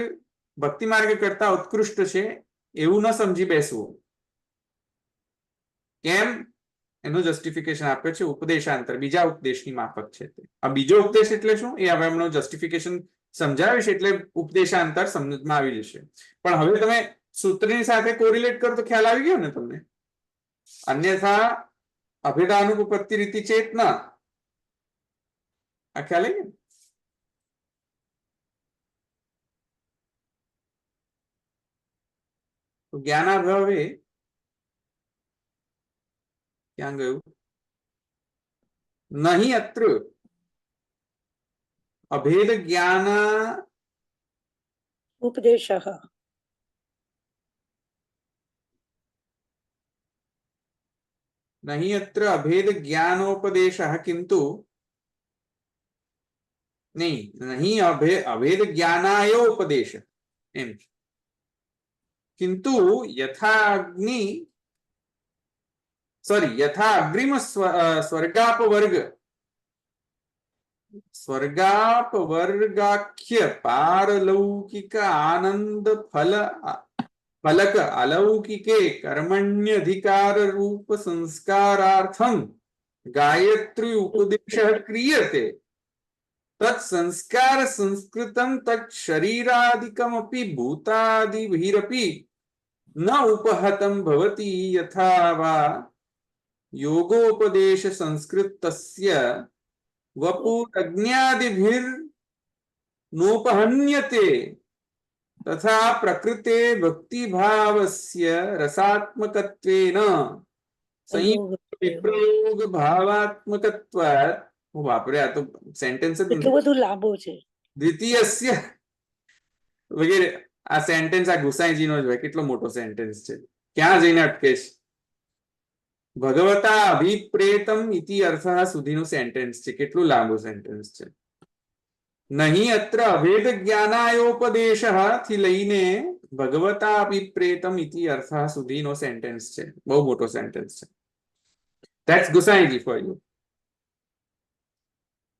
[SPEAKER 1] ભક્તિ માર્ગ કરતા ઉત્કૃષ્ટ છે એવું ન સમજી બેસવું. કેમ? એનું જસ્ટિફિકેશન આપ્યું છે ઉપદેશાંતર, બીજા ઉપદેશની માફક છે તે. આ બીજો ઉપદેશ એટલે શું એ હવે એમનું જસ્ટિફિકેશન સમજાવીશ એટલે ઉપદેશાંતર સમજમાં આવી જશે. પણ હવે તમે સૂત્રની સાથે કોરિલેટ કરો તો ખ્યાલ આવી ગયો ને તમને? અન્યથા અભેદાનુપપત્તિ રીતિ ચેતના, આ ખ્યાલ આવી ગયો? તો જ્ઞાનાભાવે ક્યાં ગયું? નહીં અત્ર અભેદ જ્ઞાન
[SPEAKER 3] ઉપદેશઃ
[SPEAKER 1] नहीं अत्र अभेद ज्ञानोपदेशः किंतु नहीं अभेद ज्ञानायोपदेश एम किंतु यथा अग्नि यथा अग्रिम स्वर्गापवर्गाख्य पारलौकिक आनंद फलक अलौकिके कर्मण्यधिकार रूप संस्कारार्थम गायत्री उपदेशः क्रियते तत्संस्कार संस्कृतं तत्शरीरादिकमपि भूतादिभिरपि न उपहतं भवति यथा वा योगोपदेश संस्कृतस्य वपुरज्ञादिभिर्नोपहन्यते तथा प्रकृते भक्ति भावस्य रसात्मकत्वेन विप्रयोग भावात्मकत्वात् बापरे आ तो सेंटेन्स
[SPEAKER 3] એટલું બધું લાંબુ છે.
[SPEAKER 1] દ્વિતીયસ્ય વગેરે આ સેન્ટેન્સ આ ગુસાઈજીનો જ હોય. કેટલો મોટો સેન્ટેન્સ છે, ક્યાં જઈને અટકે છે? ભગવતા અભિપ્રેતમ ઇતિ અર્થઃ સુધીનું સેન્ટેન્સ છે. કેટલું લાંબુ સેન્ટેન્સ છે. નહીં અત્ર અભેદ જ્ઞાનાયોપદેશઃ થી લઈને ભગવતા અભિપ્રેતમ ઇતિ અર્થઃ સુધીનો સેન્ટેન્સ છે. બહુ મોટો સેન્ટેન્સ છે. That's Gusaiji for you.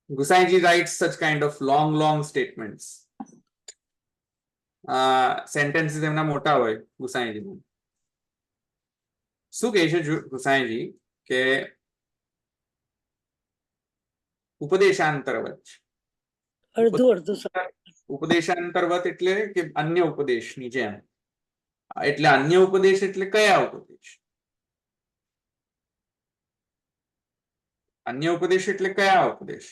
[SPEAKER 1] Gusaiji writes such kind of long statements. Sentences એમના મોટા હોય ગુસાઈજી. શું કહે છે ગુસાઈજી કે ઉપદેશાંતરવત. ઉપદેશાંતરવત એટલે કે અન્ય ઉપદેશની જેમ. એટલે અન્ય ઉપદેશ એટલે કયા ઉપદેશ? અન્ય ઉપદેશ એટલે કયા ઉપદેશ?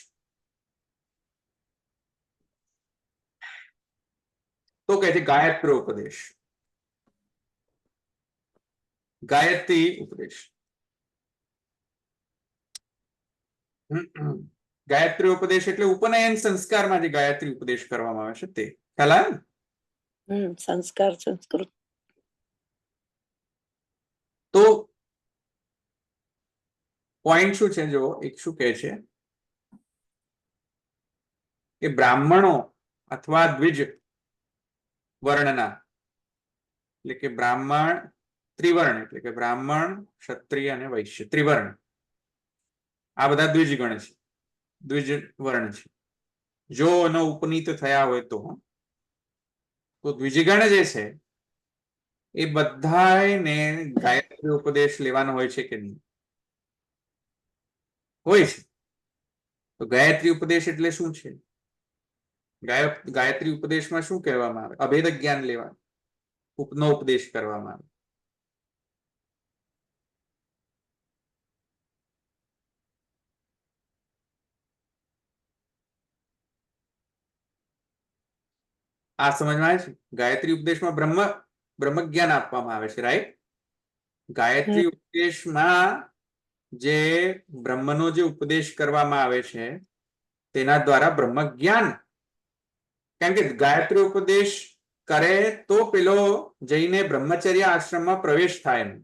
[SPEAKER 1] તો કહે છે ગાયત્રી ઉપદેશ. ગાયત્રી ઉપદેશ. ગાયત્રી ઉપદેશ એટલે ઉપનયન સંસ્કારમાં જે ગાયત્રી ઉપદેશ કરવામાં આવે છે તે. ખ્યાલ આવે ને?
[SPEAKER 3] સંસ્કાર સંસ્કૃત.
[SPEAKER 1] તો પોઈન્ટ શું છે? જો એક શું કહે છે કે બ્રાહ્મણો અથવા દ્વિજ વર્ણના એટલે કે બ્રાહ્મણ ત્રિવર્ણ એટલે કે બ્રાહ્મણ, ક્ષત્રિય અને વૈશ્ય ત્રિવર્ણ, આ બધા દ્વિજ ગણ છે, દ્વિજ વર્ણ છે. જો એનો ઉપનીત થયા હોય તો દ્વિજગણ જે છે એ બધાને ગાયત્રી ઉપદેશ લેવાનો હોય છે કે નહીં? હોય છે. તો ગાયત્રી ઉપદેશ એટલે શું છે? ગાયત્રી ઉપદેશમાં શું કહેવામાં આવે? અભેદ જ્ઞાન લેવા ઉપનો ઉપદેશ કરવામાં આવે. આ સમજમાં આવે છે? ગાયત્રી ઉપદેશમાં બ્રહ્મ જ્ઞાન આપવામાં આવે છે, રાઈટ? ગાયત્રી ઉપદેશમાં જે બ્રહ્મનો જે ઉપદેશ કરવામાં આવે છે તેના દ્વારા બ્રહ્મ જ્ઞાન. કારણ કે ગાયત્રી ઉપદેશ કરે તો પેલો જઈને બ્રહ્મચર્ય આશ્રમમાં પ્રવેશ થાય ને,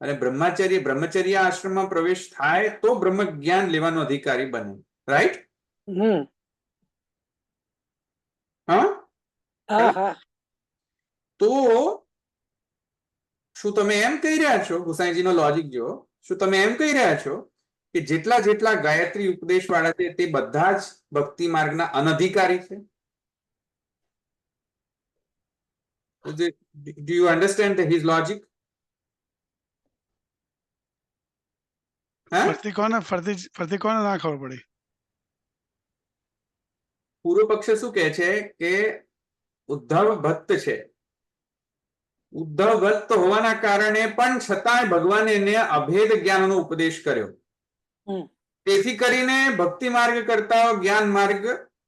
[SPEAKER 1] અને બ્રહ્મચર્ય આશ્રમમાં પ્રવેશ થાય તો બ્રહ્મ જ્ઞાન લેવાનો અધિકારી બને, રાઈટ? હા, તો શું તમે એમ કહી રહ્યા છો, ગુસાઈજીનો લોજિક જો, શું તમે એમ કહી રહ્યા છો કે જેટલા જેટલા ગાયત્રી ઉપદેશ વાળા છે તે બધા જ ભક્તિ માર્ગના અનધિકારી છે? Do you understand his logic? હા,
[SPEAKER 4] ફરતી કોને ના ખબર પડી?
[SPEAKER 1] પૂર્વ પક્ષ શું કહે છે કે ઉદ્ધવ ભક્ત છે, ઉદ્ધવ ભક્ત હોવાના કારણે પણ છતાંય ભગવાને એને અભેદ જ્ઞાનનો ઉપદેશ કર્યો. તેથી કરીને ભક્તિ માર્ગ કરતા જ્ઞાન માર્ગ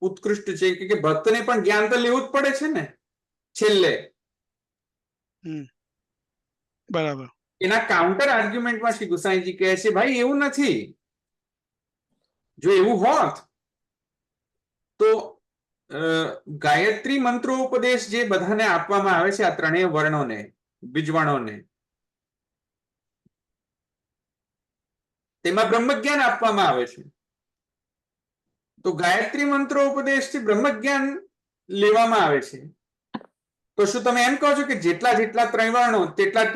[SPEAKER 1] ઉત્કૃષ્ટ છે, કે ભક્તને પણ જ્ઞાન તો લેવું જ પડે છે ને છેલ્લે.
[SPEAKER 4] બરાબર.
[SPEAKER 1] એના કાઉન્ટર આર્ગ્યુમેન્ટમાં શ્રી ગુસાઈજી કહે છે ભાઈ એવું નથી. જો એવું હોત તો ગાયત્રી મંત્રો ઉપદેશ જે બધાને આપવામાં આવે છે, આ ત્રણેય વર્ણોને, બીજવર્ણોને, તેમાં બ્રહ્મજ્ઞાન આપવામાં આવે છે. તો ગાયત્રી મંત્રો ઉપદેશથી બ્રહ્મજ્ઞાન લેવામાં આવે છે. તો શું તમે એમ કહો છો કે જેટલા જેટલા ત્રણ વર્ણો તેટલા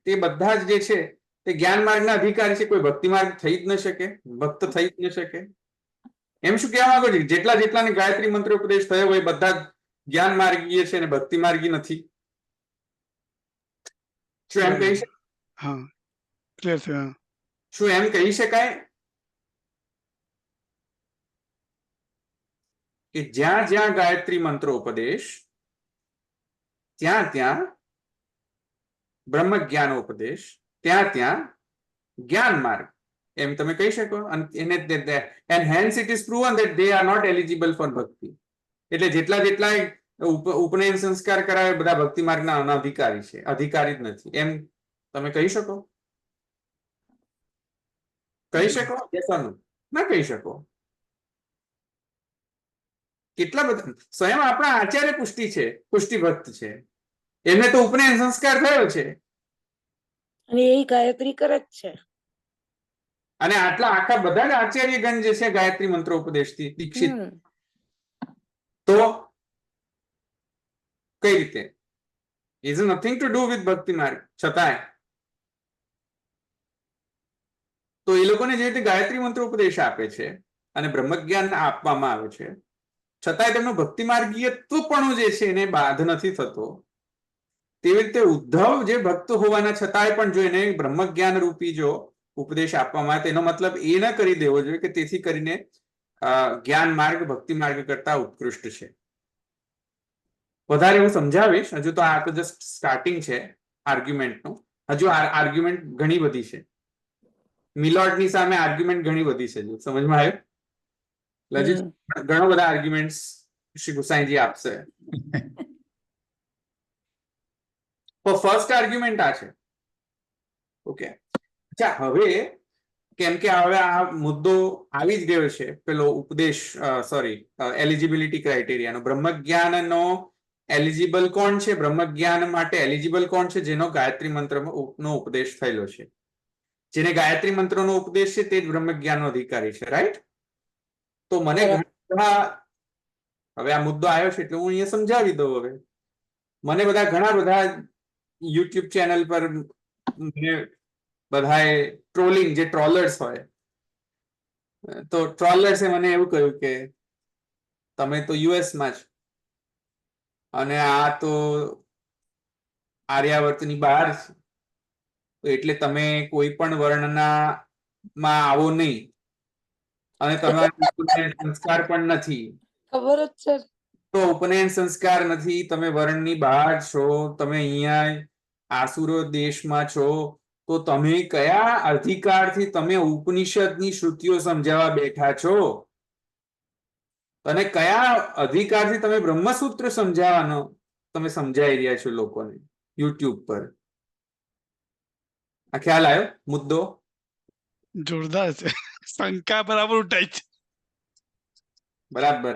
[SPEAKER 1] તે બધા જ જે છે તે જ્ઞાન માર્ગના અધિકારી છે, કોઈ ભક્તિ માર્ગ થઈ જ ન શકે, ભક્ત થઈ જ ન શકે? એમ શું કહેવા માંગો છો? જેટલા જેટલાને ગાયત્રી મંત્ર ઉપદેશ થયો હોય બધા જ જ્ઞાન માર્ગીય છે અને ભક્તિ માર્ગી નથી? શું એમ કહી શકાય?
[SPEAKER 4] હા, ક્લિયર છે.
[SPEAKER 1] શું એમ કહી શકાય કે જ્યાં જ્યાં ગાયત્રી મંત્રો ઉપદેશ ત્યાં ત્યાં બ્રહ્મ જ્ઞાન ઉપદેશ, ત્યાં ત્યાં જ્ઞાન માર્ગ, એમ તમે કહી શકો? and hence it is proven that they are not eligible for bhakti. એટલે જેટલા જેટલા ઉપનયન સંસ્કાર કરાવે બધા ભક્તિ માર્ગના અનધિકારી છે, અધિકારી જ નથી, એમ તમે કહી શકો? કહી શકો? ના કહી શકો. કેટલા બધા સ્વયં આપણા આચાર્ય પુષ્ટિ ભક્ત છે, એમને તો ઉપનયન સંસ્કાર થયો છે
[SPEAKER 3] અને એ ગાયત્રી કરે જ છે.
[SPEAKER 1] અને આટલા આખા બધા જ આચાર્યગણ જે છે ગાયત્રી મંત્રો ઉપદેશથી દીક્ષિત. તો કઈ રીતે? Is nothing to do with ભક્તિ માર્ગ. છતાંય તો એ લોકોને જે રીતે ગાયત્રી મંત્ર ઉપદેશ આપે છે અને બ્રહ્મજ્ઞાન આપવામાં આવે છે, છતાંય તેમનું ભક્તિ માર્ગીયત્વપણું જે છે એને બાધ નથી થતો. તેવી રીતે ઉદ્ધવ જે ભક્ત હોવાના છતાંય પણ જો એને બ્રહ્મજ્ઞાન રૂપી જો ઉપદેશ આપવામાં આવે, તેનો મતલબ એ ન કરી દેવો જોઈએ કે તેથી કરીને જ્ઞાન માર્ગ ભક્તિ માર્ગ કરતા ઉત્કૃષ્ટ છે. વધારે હું સમજાવીશ, હજુ તો આ તો જસ્ટ સ્ટાર્ટિંગ છે આર્ગ્યુમેન્ટનું. હજુ આર્ગ્યુમેન્ટ ઘણી બધી છે. મિલોડની સામે આર્ગ્યુમેન્ટ ઘણી બધી છે. સમજમાં આવ્યું? હજુ ઘણા બધા આર્ગ્યુમેન્ટ્સ શ્રી ગુસાઈજી આપશે. ફર્સ્ટ આર્ગ્યુમેન્ટ આ છે. ઓકે, અચ્છા, હવે કેમ કે હવે આ મુદ્દો આવી જ ગયો છે, પેલો ઉપદેશ એલિજિબિલિટી ક્રાઇટેરિયાનો. બ્રહ્મજ્ઞાનનો એલિજિબલ કોણ છે? બ્રહ્મજ્ઞાન માટે એલિજિબલ કોણ છે? જેનો ગાયત્રી મંત્રનો ઉપદેશ થયેલો છે. જેને ગાયત્રી મંત્રનો ઉપદેશ છે તે જ બ્રહ્મજ્ઞાનનો અધિકારી છે, રાઈટ? તો મને હવે આ મુદ્દો આવ્યો છે એટલે હું અહીંયા સમજાવી દઉં. હવે મને ઘણા બધા યુટ્યુબ ચેનલ પર બધાએ ટ્રોલિંગ, જે ટ્રોલર્સ હોય, તો ટ્રોલર્સે મને એવું કહ્યું કે તમે તો યુએસમાં છો અને આ તો આર્યાવર્તની બહાર છે, એટલે તમે કોઈ પણ વર્ણના માં આવો નહીં અને તમારા સંસ્કાર પણ નથી.
[SPEAKER 3] ખબર જ છે.
[SPEAKER 1] તો ઉપનયન સંસ્કાર નથી, તમે વર્ણની બહાર છો, તમે અહીંયા આસુરો દેશમાં છો, તો તમે કયા અધિકારથી તમે ઉપનિષદની શ્રુતિઓ સમજાવવા બેઠા છો? અને કયા અધિકારથી તમે બ્રહ્મસૂત્ર સમજાવવાનો તમે સમજાવી રહ્યા છો લોકોને યુટ્યુબ પર? આ ખ્યાલ આવ્યો મુદ્દો?
[SPEAKER 4] જોરદાર છે. શંકા બરાબર ઉઠાઈ છે.
[SPEAKER 1] બરાબર.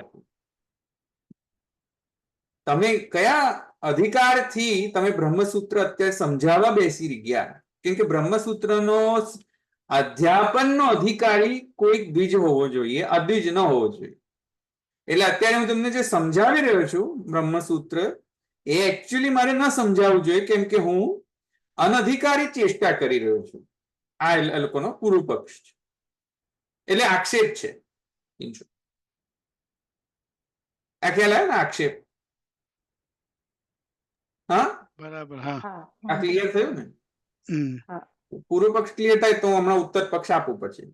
[SPEAKER 1] તમે કયા અધિકારથી તમે બ્રહ્મસૂત્ર અત્યારે સમજાવવા બેસી ગયા? કેમ કે બ્રહ્મસૂત્રનો અધ્યાપનનો અધિકારી કોઈ દ્વિજ હોવો જોઈએ, અદ્વિજ ન હોવો જોઈએ. એટલે અત્યારે હું તમને જે સમજાવી રહ્યો છું બ્રહ્મસૂત્ર, એ એકચ્યુઅલી મારે ન સમજાવવું જોઈએ, કેમ કે હું અનધિકારી ચેષ્ટા કરી રહ્યો છું. આ એ લોકોનો પૂર્વ પક્ષ છે, એટલે આક્ષેપ છે. આ ખ્યાલ આવે ને આક્ષેપ? હા,
[SPEAKER 4] બરાબર. હા.
[SPEAKER 1] આ ક્લિયર થયું ને?
[SPEAKER 4] હમ.
[SPEAKER 1] પૂર્વ પક્ષ ક્લિયર થાય તો હમણાં ઉત્તર પક્ષ આપવું પછી.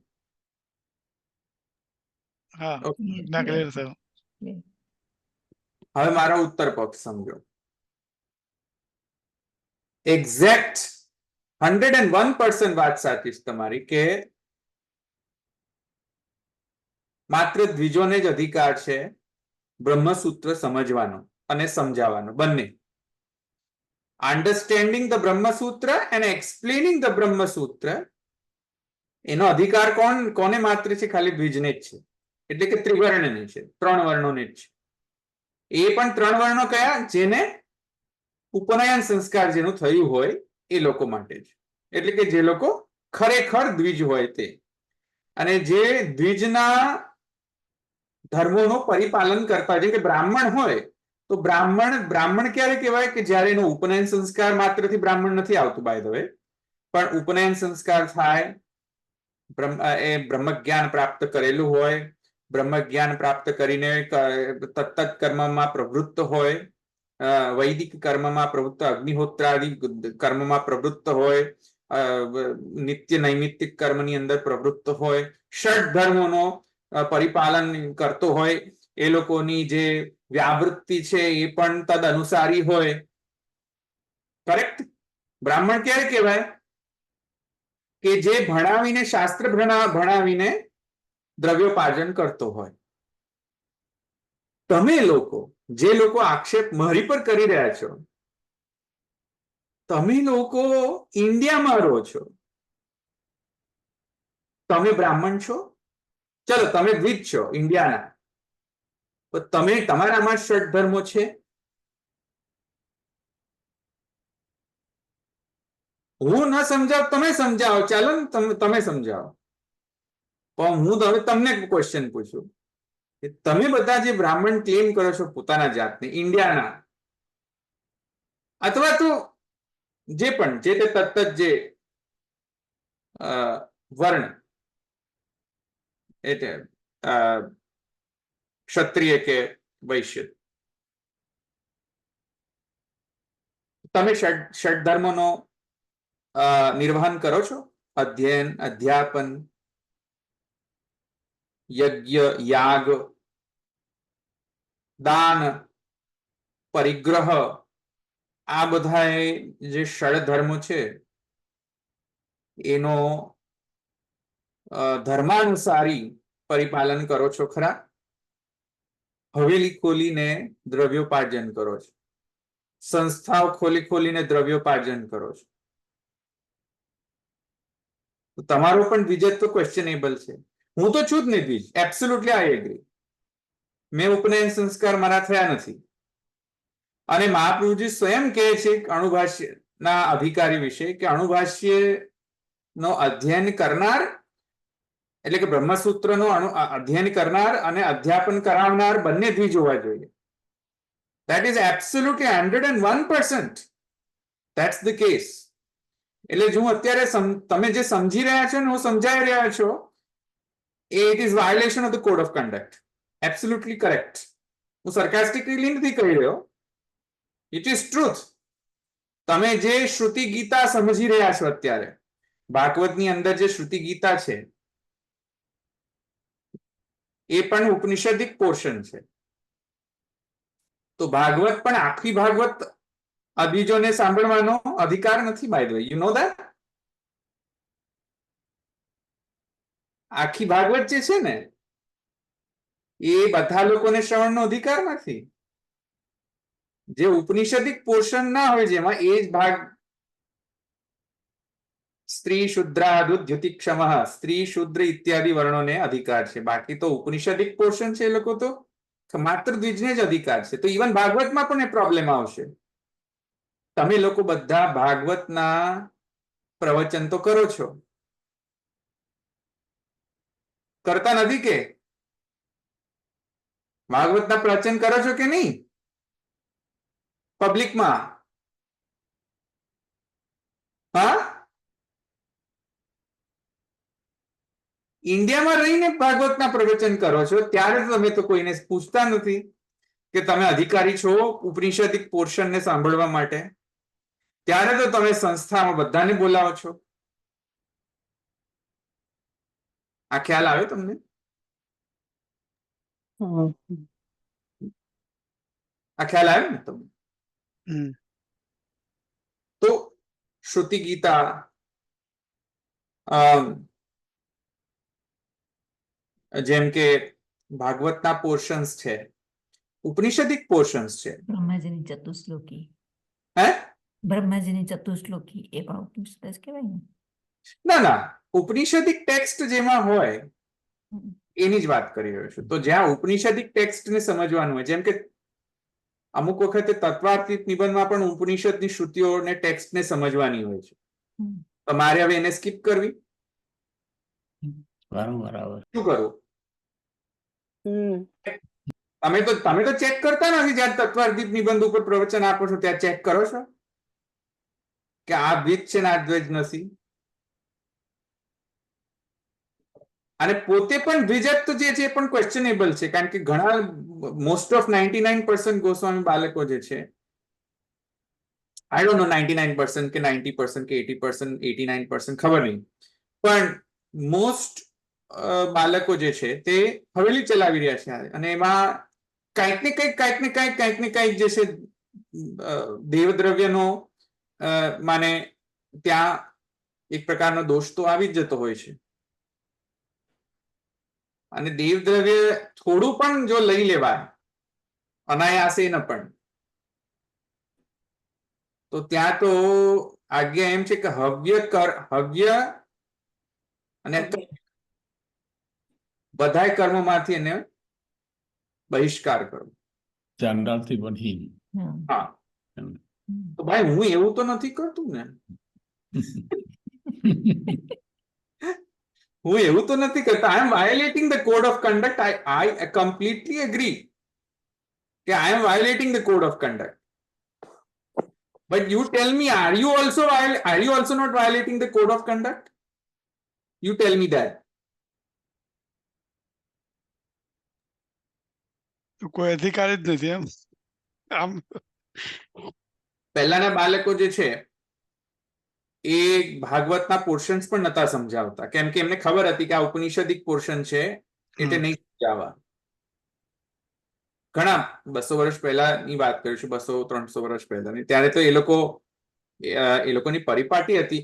[SPEAKER 4] હા,
[SPEAKER 1] Okay.
[SPEAKER 4] ના ક્લિયર થયું.
[SPEAKER 1] હવે મારો ઉત્તર પક્ષ સમજો. એક્ઝેક્ટ 101% વાત સાચી છે તમારી કે માત્ર દ્વિજોને જ અધિકાર છે બ્રહ્મસૂત્ર સમજવાનો અને સમજાવવાનો, બંને. Understanding the Brahmasutra and explaining the Brahmasutra, એનો અધિકાર કોને માત્ર છે? ખાલી દ્વિજને જ છે, એટલે કે ત્રિવર્ણને છે, 3 વર્ણોને જ છે. એ પણ 3 વર્ણો કયા? જેને ઉપનયન સંસ્કાર જેનું થયું હોય એ લોકો માટે જ, એટલે કે જે લોકો ખરેખર દ્વિજ હોય તે, અને જે દ્વિજના ધર્મોનું પરિપાલન કરતા, જેમ કે બ્રાહ્મણ હોય તો બ્રાહ્મણ ક્યારે કહેવાય? કે જ્યારે એનો ઉપનયન સંસ્કાર માત્રથી બ્રાહ્મણ નથી આવતું, બાય ધ વે, પણ ઉપનયન સંસ્કાર થાય, એ બ્રહ્મ જ્ઞાન પ્રાપ્ત કરેલું હોય, બ્રહ્મ જ્ઞાન પ્રાપ્ત કરીને તત્ત કર્મમાં પ્રવૃત્ત હોય, વૈદિક કર્મમાં પ્રવૃત્ત, અગ્નિહોત્રાદિ કર્મમાં પ્રવૃત્ત હોય, નિત્ય નૈમિત્તિક કર્મની અંદર પ્રવૃત્ત હોય, ષડ ધર્મોનો પરિપાલન કરતો હોય, એ લોકોની જે વ્યાવૃત્તિ છે એ પણ તદ અનુસારી હોય. કરેક્ટ? બ્રાહ્મણ ક્યારે કહેવાય? કે જે ભણાવીને, શાસ્ત્ર ભણાવીને દ્રવ્યોપાર્જન કરતો હોય. તમે લોકો, જે લોકો આક્ષેપ મારી પર કરી રહ્યા છો, તમે લોકો ઇન્ડિયામાં રહો છો, તમે બ્રાહ્મણ છો, ચલો તમે દ્વિજ છો ઇન્ડિયાના, તમે તમારામાં ષડ ધર્મો છે? હું ન સમજાવ, તમે સમજાવો, ચાલો ને તમે સમજાવો. પણ હું હવે તમને ક્વેશ્ચન પૂછું કે તમે બધા જે બ્રાહ્મણ ક્લેમ કરો છો પોતાના જાતને, ઇન્ડિયાના, અથવા તો જે પણ જે તે તત્ત જે વર્ણ, એટલે ક્ષત્રિય કે વૈશ્ય, તમે ષડ ધર્મનો નિર્વહન કરો છો? અધ્યયન, અધ્યાપન, યજ્ઞ, યાગ, દાન, પરિગ્રહ, આ બધા જે ષડ ધર્મો છે એનો ધર્માનુસારી પરિપાલન કરો છો ખરા? હવેલી ખોલીને દ્રવ્યોપાર્જન કરો છો, સંસ્થાઓ ખોલીને દ્રવ્યોપાર્જન કરો છો, તો તમારો પણ દ્વિજત્વ ક્વેશ્ચનેબલ છે. હું તો છું જ નહીં દ્વિજ, એબ્સોલ્યુટલી આઈ એગ્રી. મેં ઉપનયન સંસ્કાર મારા થયા નથી, અને મહાપ્રભુજી સ્વયં કહે છે અણુભાષ્યના અધિકારી વિશે કે અણુભાષ્ય નો અધ્યયન કરનાર, એટલે કે બ્રહ્મસૂત્રનો અધ્યયન કરનાર અને અધ્યાપન કરાવનાર બંને દ્વિજ હોવા જોઈએ. That is absolutely 101%. That's the case. એટલે જો અત્યારે તમે જે સમજી રહ્યા છો ને હું સમજાવી રહ્યા છો, it is violation of the code of conduct. Absolutely correct. હું sarcastically નથી કહી રહ્યો, it is truth. તમે જે શ્રુતિ ગીતા સમજી રહ્યા છો અત્યારે, ભાગવતની અંદર જે શ્રુતિ ગીતા છે એ પણ ઉપનિષદિક પોર્શન છે. તો ભાગવત પણ આખી ભાગવત અદ્વિજોને સાંભળવાનો અધિકાર નથી, by the way, you know that? આખી ભાગવત જે છે ને એ બધા લોકોને શ્રવણનો અધિકાર નથી. જે ઉપનિષદિક પોર્શન ના હોય જેમાં એ જ ભાગ સ્ત્રી શુદ્રાદુદ્યુતિક્ષમ, સ્ત્રી શુદ્ર ઇત્યાદિ વર્ણોને અધિકાર છે. બાકી તો ઉપનિષદિક પોર્શન છે એ લોકો તો માત્ર દ્વિજને જ અધિકાર છે. તો ઇવન ભાગવતમાં પણ એ પ્રોબ્લેમ આવશે. તમે લોકો બધા ભાગવતના પ્રવચન તો કરો છો, કરતા નથી કે? ભાગવતના પ્રવચન કરો છો કે નહીં? પબ્લિકમાં? હા, ઇન્ડિયામાં રહીને ભાગવતના પ્રવચન કરો છો ત્યારે તમે તો કોઈને પૂછતા નથી કે તમે અધિકારી છો ઉપનિષદિક પોર્શનને સાંભળવા માટે. ત્યારે તો તમે સંસ્થામાં બધાને બોલાવો છો. આ ખ્યાલ આવ્યો તમને? આ ખ્યાલ આવ્યો ને તમને?
[SPEAKER 4] હમ.
[SPEAKER 1] તો શ્રુતિ ગીતા, જેમ કે ભાગવતના પોર્શન્સ છે, ઉપનિષદિક પોર્શન્સ છે.
[SPEAKER 8] બ્રહ્માજીની ચતુશ્લોકી,
[SPEAKER 1] હે?
[SPEAKER 8] બ્રહ્માજીની ચતુશ્લોકી એ પણ ઉપનિષદ જ કહેવાય ને?
[SPEAKER 1] ના ના, ઉપનિષદિક ટેક્સ્ટ જેમાં હોય
[SPEAKER 8] હમ.
[SPEAKER 1] એની જ વાત કરી રહ્યો છું. તો જ્યાં ઉપનિષદિક ટેક્સ્ટને સમજવાનું હોય, જેમ કે અમુક વખતે તત્વાર્થિક નિબંધમાં પણ ઉપનિષદની શ્રુતિઓને ટેક્સ્ટને સમજવાની હોય છે.
[SPEAKER 8] હમ.
[SPEAKER 1] તમારે હવે એને સ્કીપ કરવી?
[SPEAKER 2] વારંવાર આવે.
[SPEAKER 1] શું કરવું?
[SPEAKER 3] હમ.
[SPEAKER 1] તમે તો ચેક કરતા નથી. જ્યારે તત્વાર્થિક નિબંધ ઉપર પ્રવચન આપો છો ત્યારે ચેક કરો છો કે આ દ્વિજ છે ને આ દ્વિજ નથી. અને પોતે પણ દ્વિજત્વ જે છે એ પણ ક્વેશ્ચનેબલ છે, કારણ કે ઘણા મોસ્ટ ઓફ 99% ગોસ્વામી બાળકો જે છે, આઈ ડોન્ટ નો 99% કે 90% કે 80%, 89% ખબર નહીં, પણ મોસ્ટ બાળકો જે છે તે હવેલી ચલાવી રહ્યા છે અને એમાં કંઈક ને કંઈક જે છે દેવદ્રવ્યનો માને ત્યાં એક પ્રકારનો દોષ તો આવી જ જતો હોય છે. અને દેવદ્રવ્ય થોડું પણ જો લઈ લેવાય અનાયાસે ન પણ, તો ત્યાં તો આજ્ઞા એમ છે કે હવ્ય અને બધાય કર્મોમાંથી એને બહિષ્કાર કરવો.
[SPEAKER 2] ચાંડાળથી પણ હીન.
[SPEAKER 8] હમ.
[SPEAKER 1] હા,
[SPEAKER 8] હમ.
[SPEAKER 1] તો ભાઈ હું એવું તો નથી કરતું ને, હું એવું તો નથી કરતા. I am violating the code of conduct. I completely agree કે I am violating the code of conduct. But you tell me, are you also not violating the code of conduct? You tell me that.
[SPEAKER 4] તો કોઈ અધિકારી જ નથી એમ આમ.
[SPEAKER 1] પહેલાના બાળકો જે છે એ ભાગવતના પોર્શન્સ પણ નતા સમજાવતા, કેમ કે એમને ખબર હતી કે આ ઉપનિષદિક પોર્શન છે એટલે નહીં સમજાવવા. ઘણા 200 વર્ષ પહેલાની વાત કરું છું, 200-300 વર્ષ પહેલાની. ત્યારે તો એ લોકોની પરિપાટી હતી.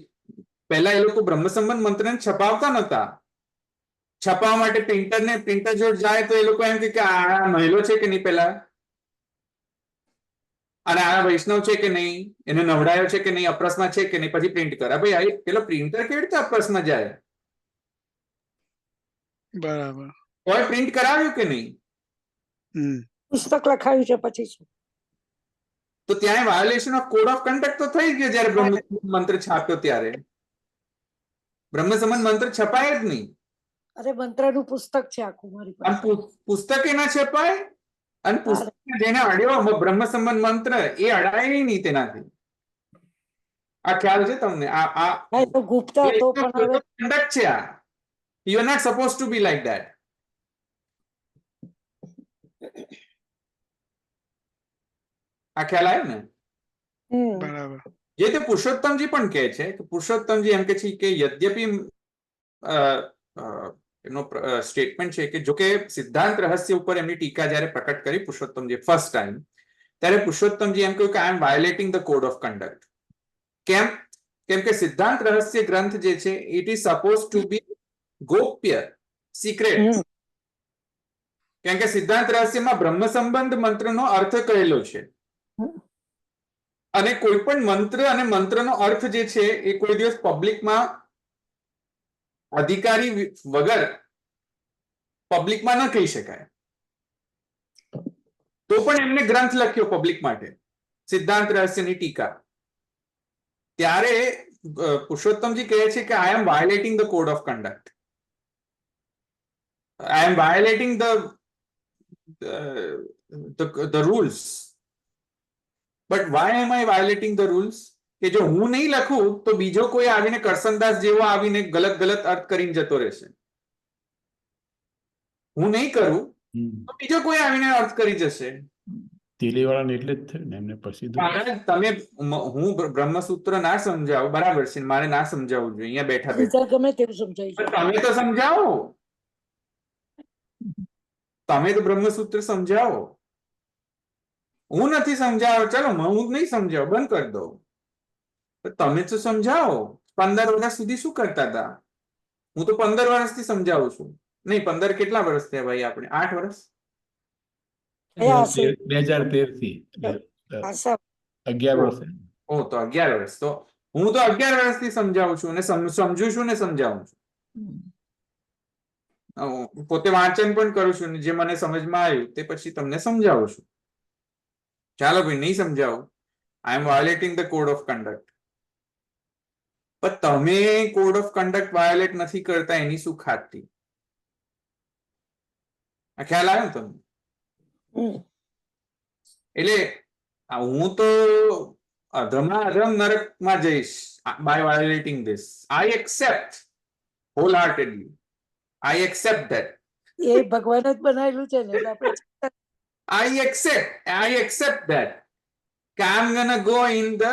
[SPEAKER 1] પહેલા એ લોકો બ્રહ્મસંબંધ મંત્રને છપાવતા નતા. છપાવવા માટે પ્રિન્ટર જોડે જાય તો એ લોકો એમ કે આ મહિલો છે કે નહીં પેલા, અને આ વૈષ્ણવ છે કે નહીં, એને નવડાયો છે કે નહીં, અપરસમાં છે કે નહીં, પછી પ્રિન્ટ કરે. ભાઈ પેલો પ્રિન્ટર કેવી રીતે અપરસમાં જાય?
[SPEAKER 4] બરાબર.
[SPEAKER 1] કોઈ પ્રિન્ટ કરાવ્યું કે નહીં?
[SPEAKER 3] પુસ્તક લખાયું છે પછી શું?
[SPEAKER 1] તો ત્યાં violation of code of conduct તો થઈ ગયો જયારે બ્રહ્મ મંત્ર છાપ્યો ત્યારે. બ્રહ્મ સંબંધ મંત્ર છપાય જ નહીં.
[SPEAKER 3] અરે મંત્રનું પુસ્તક છે આખું મારી પાસે.
[SPEAKER 1] પુસ્તકે ના છપાય, અને પુસ્તક જેને અડ્યો બ્રહ્મ સંબંધ મંત્ર એ અડાય નહીં તેનાથી. આ ખ્યાલ છે તમને?
[SPEAKER 3] હા, તો ગુપ્ત હતો પણ હવે
[SPEAKER 1] કન્ડક્ટ છે આ. You are not suppose to be like that. આ ખ્યાલ આવ્યો ને?
[SPEAKER 4] બરાબર.
[SPEAKER 1] જે તે પુરુષોત્તમજી પણ કહે છે કે પુરુષોત્તમજી એમ કે છે કે યદ્યપિ એનો સ્ટેટમેન્ટ છે કે જો કે સિદ્ધાંત રહસ્ય ઉપર એમની ટીકા જ્યારે પ્રકટ કરી પુરુષોત્તમજી ફર્સ્ટ ટાઈમ, ત્યારે પુરુષોત્તમજી એમ કહ્યું કે I am violating the code of conduct. કેમ કે સિદ્ધાંત રહસ્ય ગ્રંથ જે છે it is suppose to be ગોપ્ય, સિક્રેટ. કેમ કે સિદ્ધાંત રહસ્યમાં બ્રહ્મ સંબંધ મંત્રનો અર્થ કહેલો છે, અને કોઈ પણ મંત્ર અને મંત્રનો અર્થ જે છે એ કોઈ દિવસ પબ્લિકમાં અધિકારી વગર પબ્લિકમાં ન કહી શકાય. તો પણ એમને ગ્રંથ લખ્યો પબ્લિક માટે, સિદ્ધાંત રહસ્યની ટીકા. ત્યારે પુરુષોત્તમજી કહે છે કે I am violating the code of conduct. I am violating the rules. But why am I violating the rules? કે જો હું નહીં લખું તો બીજો કોઈ આવીને કરસનદાસ જેવો આવીને ગલત ગલત અર્થ કરીને જતો રહેશે. હું નહીં કરું તો બીજો કોઈ આવીને અર્થ કરી જશે.
[SPEAKER 2] તેલીવાળાને એટલે જ થયું ને એમને પછી તો
[SPEAKER 1] મહારાજ તમે હું બ્રહ્મસૂત્ર ના સમજાવું બરાબર છે, મારે ના સમજાવવું જોઈએ અહીંયા બેઠા બેઠા.
[SPEAKER 3] બીજા ગમે તેવું સમજાય છે.
[SPEAKER 1] તમે તો સમજાવો, તમે તો બ્રહ્મસૂત્ર સમજાવો. હું નથી સમજાવો, ચલો હું નહીં સમજાવો, બંધ કરી દો. તમે તો સમજાવો. 15 વર્ષ સુધી શું કરતા હતા? હું તો 15 વર્ષથી સમજાવું છું. નહીં 15 કેટલા વર્ષ થયા ભાઈ? આપણે 8 વર્ષ.
[SPEAKER 2] 2013 થી
[SPEAKER 3] આશા
[SPEAKER 2] 11 વર્ષ.
[SPEAKER 1] ઓ તો 11 વર્ષ. તો હું તો 11 વર્ષથી સમજાવું છું અને સમજુ છું ને સમજાવું છું. પોતે વાંચન પણ કરું છું ને જે મને સમજમાં આવ્યું તે પછી તમને સમજાવું છું. ચાલો ભાઈ નહીં સમજાવું. આઈ am violating the code of conduct. પણ તમે કોડ ઓફ કન્ડક્ટ વાયોલેટ નથી કરતા એની શું ખાતરી? આ ખ્યાલ આવ્યો ને તમને? એટલે હું તો અધમના અધમ નરકમાં જઈશ by violating this. I accept whole heartedly. I accept that.
[SPEAKER 3] એ ભગવાન જ બનાવેલું છે ને એટલે આપણે
[SPEAKER 1] I accept that. I'm gonna go in the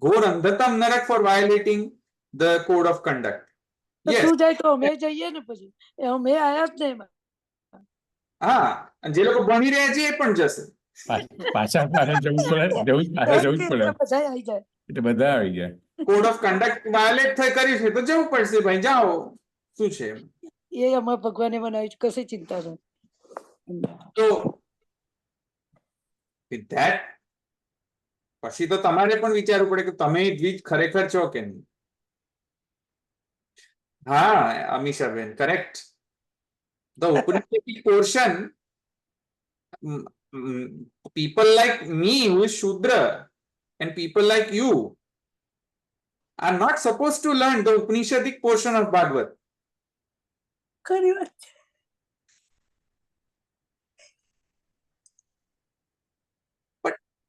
[SPEAKER 1] Ghor Andhatam Narak for violating the code of conduct. Yes.
[SPEAKER 3] તું જાય તો અમે જઈએ ને પછી અમે આયા જ નહીં.
[SPEAKER 1] હા, જે લોકો ભણી રહ્યા છે એ પણ જશે.
[SPEAKER 2] પાછા જવું પડે
[SPEAKER 3] બધા આવી જાય.
[SPEAKER 2] એટલે બધા આવી જાય.
[SPEAKER 1] કોડ ઓફ કન્ડક્ટ વાયોલેટ કર્યું છે તો જવું પડશે ભાઈ, જાઓ. શું છે
[SPEAKER 3] એ અમારા ભગવાને બનાવ્યું છે, કશી ચિંતા નહીં.
[SPEAKER 1] તો with that પછી તો તમારે પણ વિચારવું પડે કે તમે દ્વિજ ખરેખર છો કે નહીં. હા અમીષાબેન, correct. The Upanishadic portion, people like me who is Shudra and people like you are not supposed to learn the Upanishadic portion of Bhagavad.
[SPEAKER 3] ખરી વાત છે.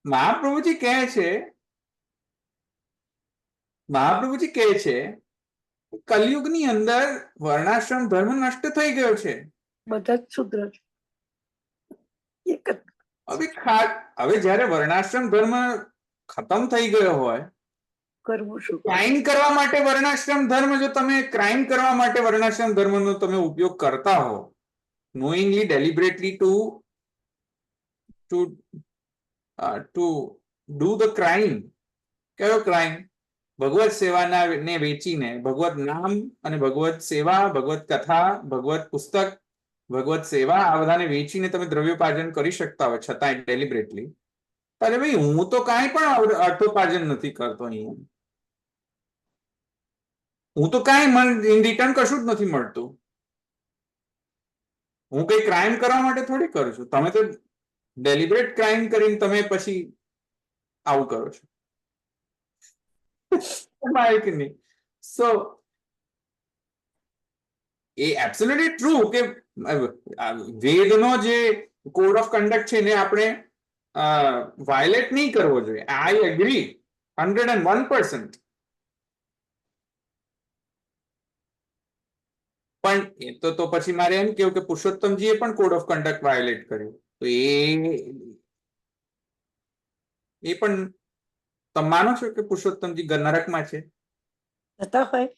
[SPEAKER 1] મહાપ્રભુજી કહે છે કલયુગની અંદર વર્ણાશ્રમ ધર્મ નષ્ટ થઈ ગયો છે.
[SPEAKER 3] બધા જ શુદ્ર છે. એક જ
[SPEAKER 1] હવે જયારે વર્ણાશ્રમ ધર્મ ખતમ થઈ ગયો હોય,
[SPEAKER 3] કરવું શું?
[SPEAKER 1] ક્રાઇમ કરવા માટે વર્ણાશ્રમ ધર્મ, જો તમે ક્રાઇમ કરવા માટે વર્ણાશ્રમ ધર્મનો તમે ઉપયોગ કરતા હો, knowingly deliberately to do the crime. કયો ક્રાઇમ? ભગવત સેવાના ને વેચીને ભગવત નામ અને ભગવત સેવા, ભગવત કથા, ભગવત પુસ્તક, ભગવત સેવા આ બધાને વેચીને તમે દ્રવ્યોપાર્જન કરી શકતા હોય છતાંય ડેલિબરેટલી. અરે ભાઈ હું તો કાંઈ પણ અર્થોપાર્જન નથી કરતો અહીંયા. હું તો કાંઈ ઇન રિટર્ન કશું જ નથી મળતું. હું કઈ ક્રાઇમ કરવા માટે થોડી કરું છું. તમે તો ડેલિબરેટ ક્રાઇમ કરીને તમે પછી આવું કરો છો. કે નહીં? સો એ એબ્સોલ્યુટલી ટ્રુ કે વેદનો જે કોડ ઓફ કન્ડક્ટ છે એને આપણે વાયોલેટ નહીં કરવો જોઈએ. I agree 101%. પણ એ તો પછી મારે એમ કેવું કે પુરુષોત્તમજીએ પણ કોડ ઓફ કન્ડક્ટ વાયોલેટ કર્યું. તો એ પણ તમે માનો છો કે પુરુષોત્તમજી નરકમાં છે?
[SPEAKER 3] થતા હોય.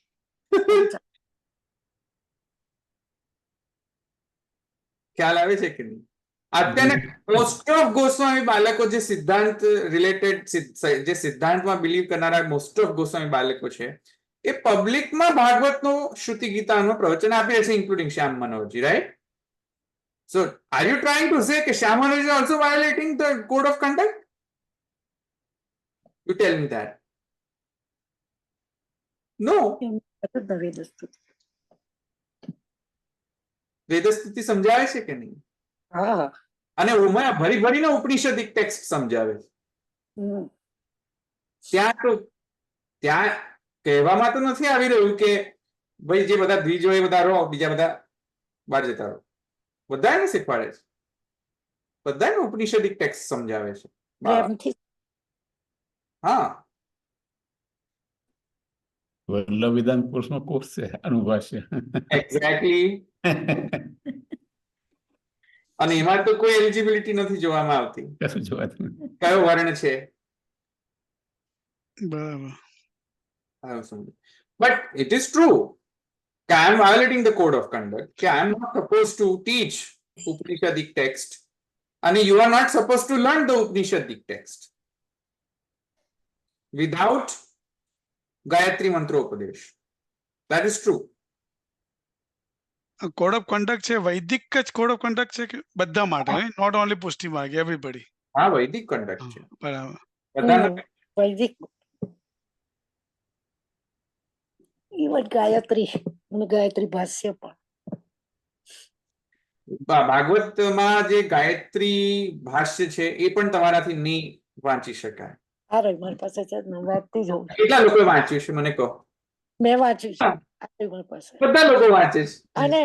[SPEAKER 1] ખ્યાલ આવે છે કે નહીં? અત્યારે મોસ્ટ ઓફ ગોસ્વામી બાળકો જે સિદ્ધાંત રિલેટેડ જે સિદ્ધાંતમાં બિલીવ કરનારા મોસ્ટ ઓફ ગોસ્વામી બાળકો છે એ પબ્લિકમાં ભાગવતનો શ્રુતિ ગીતાનું પ્રવચન આપી છે, including Shyam Manoharji, right? So are you trying to say કે Shyam Manoharji is also violating the code of conduct? You tell me that. No. વેદસ્તુતિ સમજાવે છે કે નહીં?
[SPEAKER 3] હા.
[SPEAKER 1] અને ભરી ભરીને ઉપનિષદિક ટેક્સ્ટ સમજાવે છે. ત્યાં કહેવામાં તો નથી આવી રહ્યું કે ભાઈ જે બધા દ્વિજો એ બધા રહો, બીજા બધા બહાર જતા રહો. બધાને શીખવાડે છે, બધાને ઉપનિષદિક ટેક્સ્ટ સમજાવે છે. હા,
[SPEAKER 2] વલ્લભ વિધાન કોર્સમાં કોર્સ છે અનુભાષ્ય.
[SPEAKER 1] એક્ઝેક્ટલી. અને એમાં તો કોઈ એલિજિબિલિટી નથી જોવામાં આવતી,
[SPEAKER 2] કશું જોવાતું નથી.
[SPEAKER 1] કયો વર્ણ છે.
[SPEAKER 4] બરાબર.
[SPEAKER 1] But it is true that I am violating the code of conduct. I am not supposed to teach Upanishadic text, and you are not supposed to learn the Upanishadic text without Gayatri Mantropadesh. That is true.
[SPEAKER 4] Code of conduct છે વૈદિક જ કોડ ઓફ કન્ડક્ટ છે કે બધા માટે, નોટ ઓનલી પુષ્ટિ માર્ગ, એવરીબડી.
[SPEAKER 1] હા, વૈદિક conduct છે.
[SPEAKER 4] બરાબર.
[SPEAKER 1] બધાને
[SPEAKER 3] વૈદિક ઇવન ગાયત્રી અને ગાયત્રી ભાષ્ય પણ
[SPEAKER 1] ભાગવતમાં જે ગાયત્રી ભાષ્ય છે એ પણ તમારાથી નહીં વાંચી શકાય.
[SPEAKER 3] આ રહી મારી પાસે છે, હું વાંચતી જઉં છું.
[SPEAKER 1] કેટલા લોકોએ વાંચ્યું છે મને કહો?
[SPEAKER 3] મેં વાંચ્યું છે, આ રહી મારી પાસે.
[SPEAKER 1] બધા લોકો વાંચે છે.
[SPEAKER 3] અને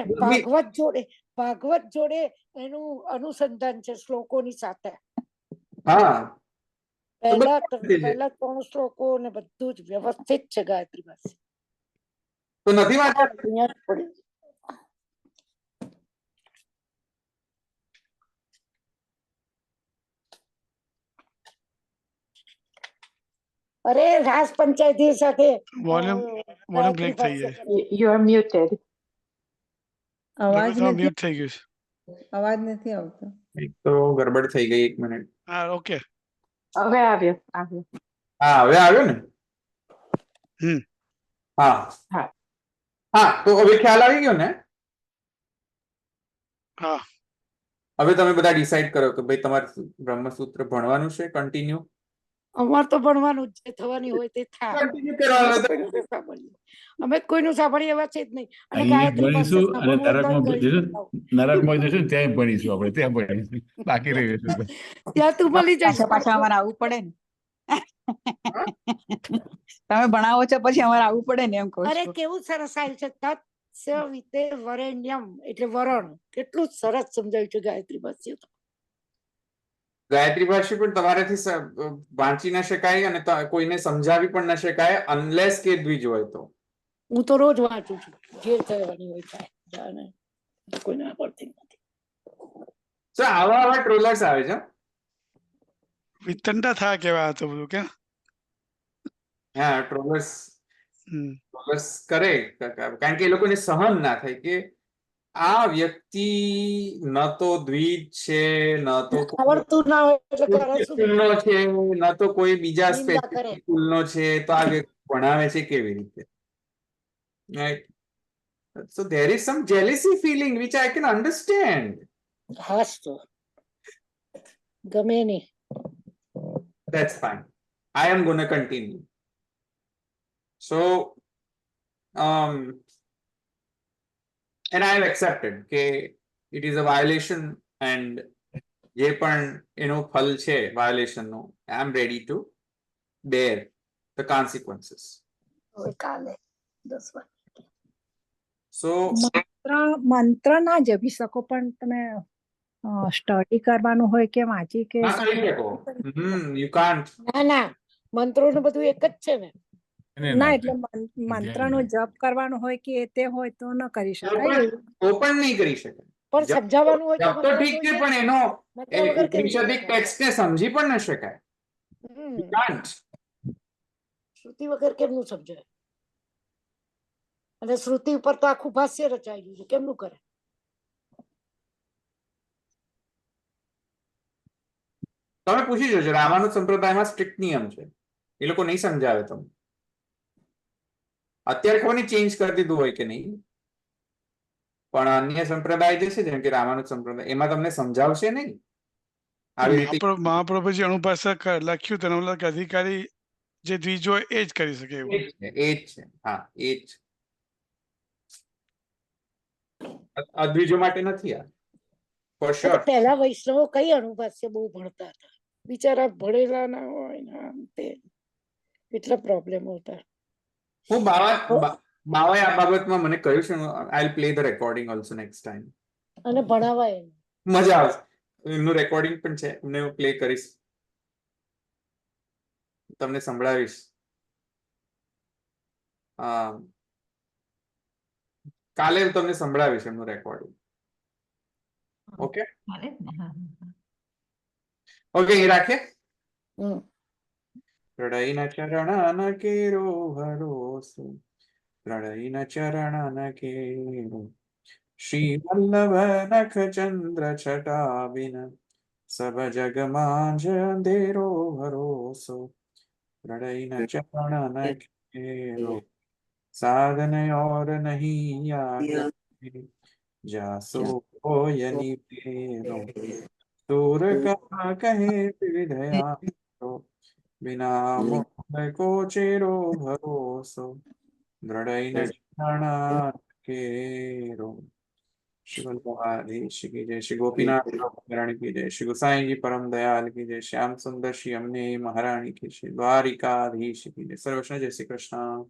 [SPEAKER 3] ભાગવત જોડે એનું અનુસંધાન છે શ્લોકોની સાથે.
[SPEAKER 1] હા,
[SPEAKER 3] પહેલા
[SPEAKER 1] બરાબર છે.
[SPEAKER 3] 3 શ્લોકો ને બધું જ વ્યવસ્થિત છે ગાયત્રી ભાષ્ય.
[SPEAKER 1] તો નથી વાંચ્યા?
[SPEAKER 3] અહીંયા જ પડ્યું. અરે રાસ પંચાયતી સાથે
[SPEAKER 4] વોલ્યુમ બ્રેક થઈ જાય.
[SPEAKER 9] You are muted.
[SPEAKER 10] અવાજ નથી
[SPEAKER 4] મ્યુટ થઈ ગયું છે.
[SPEAKER 10] અવાજ નથી આવતો.
[SPEAKER 1] એક તો ગડબડ થઈ ગઈ, 1 મિનિટ.
[SPEAKER 4] હા, ઓકે.
[SPEAKER 9] હવે આવ્યો.
[SPEAKER 1] હા, હવે આવ્યો ને? હા
[SPEAKER 9] હા.
[SPEAKER 1] હા, તો હવે ખ્યાલ આવી ગયો ને?
[SPEAKER 4] હા.
[SPEAKER 1] હવે તમે બધા ડિસાઈડ કરો કે ભાઈ તમારે બ્રહ્મસૂત્ર ભણવાનું છે કન્ટિન્યુ?
[SPEAKER 3] અમાર તો ભણવાનું જ છે, થવાની હોય તે થાય.
[SPEAKER 1] કન્ટિન્યુ કરવાનું.
[SPEAKER 3] કોઈનું નથી સાંભળીએ. અમે કોઈનું સાંભળીએ એવા છે જ નહીં. અને
[SPEAKER 2] અહીંયા
[SPEAKER 3] ગાયત્રી ભાષ્ય
[SPEAKER 2] ભણીશું અને
[SPEAKER 3] સાંભળવું હોય તો
[SPEAKER 2] નરકમાં જઈશું,
[SPEAKER 3] ગાયત્રી
[SPEAKER 2] નરકમાં જઈશું ને ત્યાં ભણીશું આપણે, ત્યાં ભણીશું, બાકી રહી જશું.
[SPEAKER 3] ત્યાં તું મળી જઈશ.
[SPEAKER 6] પાછા અમારે આવવું પડે ને. તમે ભણાવો છો પછી અમારે આવવું પડે ને, એમ કહું
[SPEAKER 3] અરે
[SPEAKER 6] છું.
[SPEAKER 3] કેવું સરસ આવ્યું છે, તત્સ્ય વિતે વરેણ્યમ એટલે વરણ. કેટલું સરસ સમજાવ્યું છે ગાયત્રી ભાષ્ય.
[SPEAKER 1] ગાયત્રી ભાષ્ય પણ તમારાથી વાંચી ન શકાય અને કોઈને સમજાવી પણ ન શકાય અનલેસ કે દ્વિજ હોય તો.
[SPEAKER 3] હું તો રોજ વાંચું છું, જે થવાની હોય થાય. જાણે કોઈને આવડતી નથી.
[SPEAKER 1] So, આવા ટ્રોલર્સ આવે છે.
[SPEAKER 4] વિતંડા થયા કેવા હતું બધું કે.
[SPEAKER 1] હા, ટ્રોલર્સ કરે કારણ કે એ લોકોને સહન ના થાય કે આ વ્યક્તિ ન તો દ્વિજ છે, ન તો
[SPEAKER 3] આવડતું ના હોય એટલે કરે શું?
[SPEAKER 1] કુલનો છે, ન તો કોઈ બીજા
[SPEAKER 3] નિંદા કરે.
[SPEAKER 1] સ્પેસિફિક કુલનો છે, તો આ વ્યક્તિ ભણાવે છે કેવી રીતે? Right? So there is some jealousy feeling which I can understand.
[SPEAKER 3] હાસ તો ગમે નહીં.
[SPEAKER 1] That's fine. I am going to continue. So, and I have accepted કે it is a violation and જે પણ એનું ફલ છે violation નું, I am ready to bear the consequences.
[SPEAKER 3] હવે કાલે 10 વાગે.
[SPEAKER 1] So,
[SPEAKER 10] મંત્ર ના જપી શકો પણ તમે સ્ટડી કરવાનું હોય કે વાંચી કે
[SPEAKER 1] ના કરી શકો. You can't.
[SPEAKER 3] ના ના, મંત્રો ને બધું એક જ છે ને.
[SPEAKER 10] ના એટલે મંત્રનો જપ કરવાનો હોય કે તે હોય તો ન કરી શકાય.
[SPEAKER 1] તો પણ નહીં કરી શકાય.
[SPEAKER 3] પણ સમજાવવાનું હોય
[SPEAKER 1] જપ તો ઠીક છે પણ એનો
[SPEAKER 3] મંત્ર વગર કેવી રીતે
[SPEAKER 1] ઉપનિષદિક ટેક્સ્ટ ને સમજી પણ ન શકાય. You can't.
[SPEAKER 3] શ્રુતિ વગર કેમનું સમજાય? અને શ્રુતિ ઉપર તો આખું ભાષ્ય રચાયેલું છે, કેમનું કરે?
[SPEAKER 1] તમે પૂછી જોજો, રામાનુજ સંપ્રદાયમાં સ્ટ્રિક્ટ નિયમ છે, એ લોકો નહીં સમજાવે તમને. અત્યારે ખબર નહીં ચેન્જ કરી દીધું હોય કે નહીં, પણ અન્ય સંપ્રદાય જે છે જેમ કે રામાનુજ સંપ્રદાય એમાં તમને સમજાવશે નહીં આવી રીતે.
[SPEAKER 4] મહાપ્રભુજી અનુભાષક લખ્યું તેનો મતલબ કે અધિકારી જે દ્વિજ હોય એ જ કરી શકે એવું.
[SPEAKER 1] એ જ છે. હા, એ જ. અદ્વિજો માટે નથી આ. For sure.
[SPEAKER 3] પહેલા વૈષ્ણવો કઈ અનુભાષ્ય બહુ ભણતા હતા, બિચારા ભણેલા ના હોય ને આમ તે કેટલા પ્રોબ્લેમ હતા.
[SPEAKER 1] હું બાવાએ આ બાબતમાં મને કહ્યું છે, I will play the recording also next time.
[SPEAKER 3] અને ભણાવાય
[SPEAKER 1] મજા આવશે. એમનું રેકોર્ડિંગ પણ છે, એમને હું પ્લે કરીશ. તમને સંભળાવીશ. કાલે તમને સંભળાવીશ એમનું રેકોર્ડિંગ. ઓકે
[SPEAKER 8] ચાલે જ ને? હા, હા, હા.
[SPEAKER 1] ઓકે, એ રાખીએ.
[SPEAKER 3] હમ
[SPEAKER 1] પ્રણયના ચરણન કેરો ભરોસો, પ્રણયના ચરણન કેરો, શ્રી વલ્લભ નખ ચંદ્ર છટા બિન, સબ જગ માંજ અંધેરો ભરોસો, પ્રણયના ચરણન કેરો, साधन और नहीं आगे, जासो कोयनी पेरो, दूर का कहे विधया, बिना मोह को चेरो भरोसो, दृढ़ न जाना केरो. श्री वल्लभाधीश की जय, श्री गोपीनाथ महारानी की जय, श्री गोसाई जी परम दयाल की जय, श्याम सुंदर श्री अम्ने महारानी की जय, द्वारिकाधीश की जय. सर्वश्री जय श्री कृष्ण.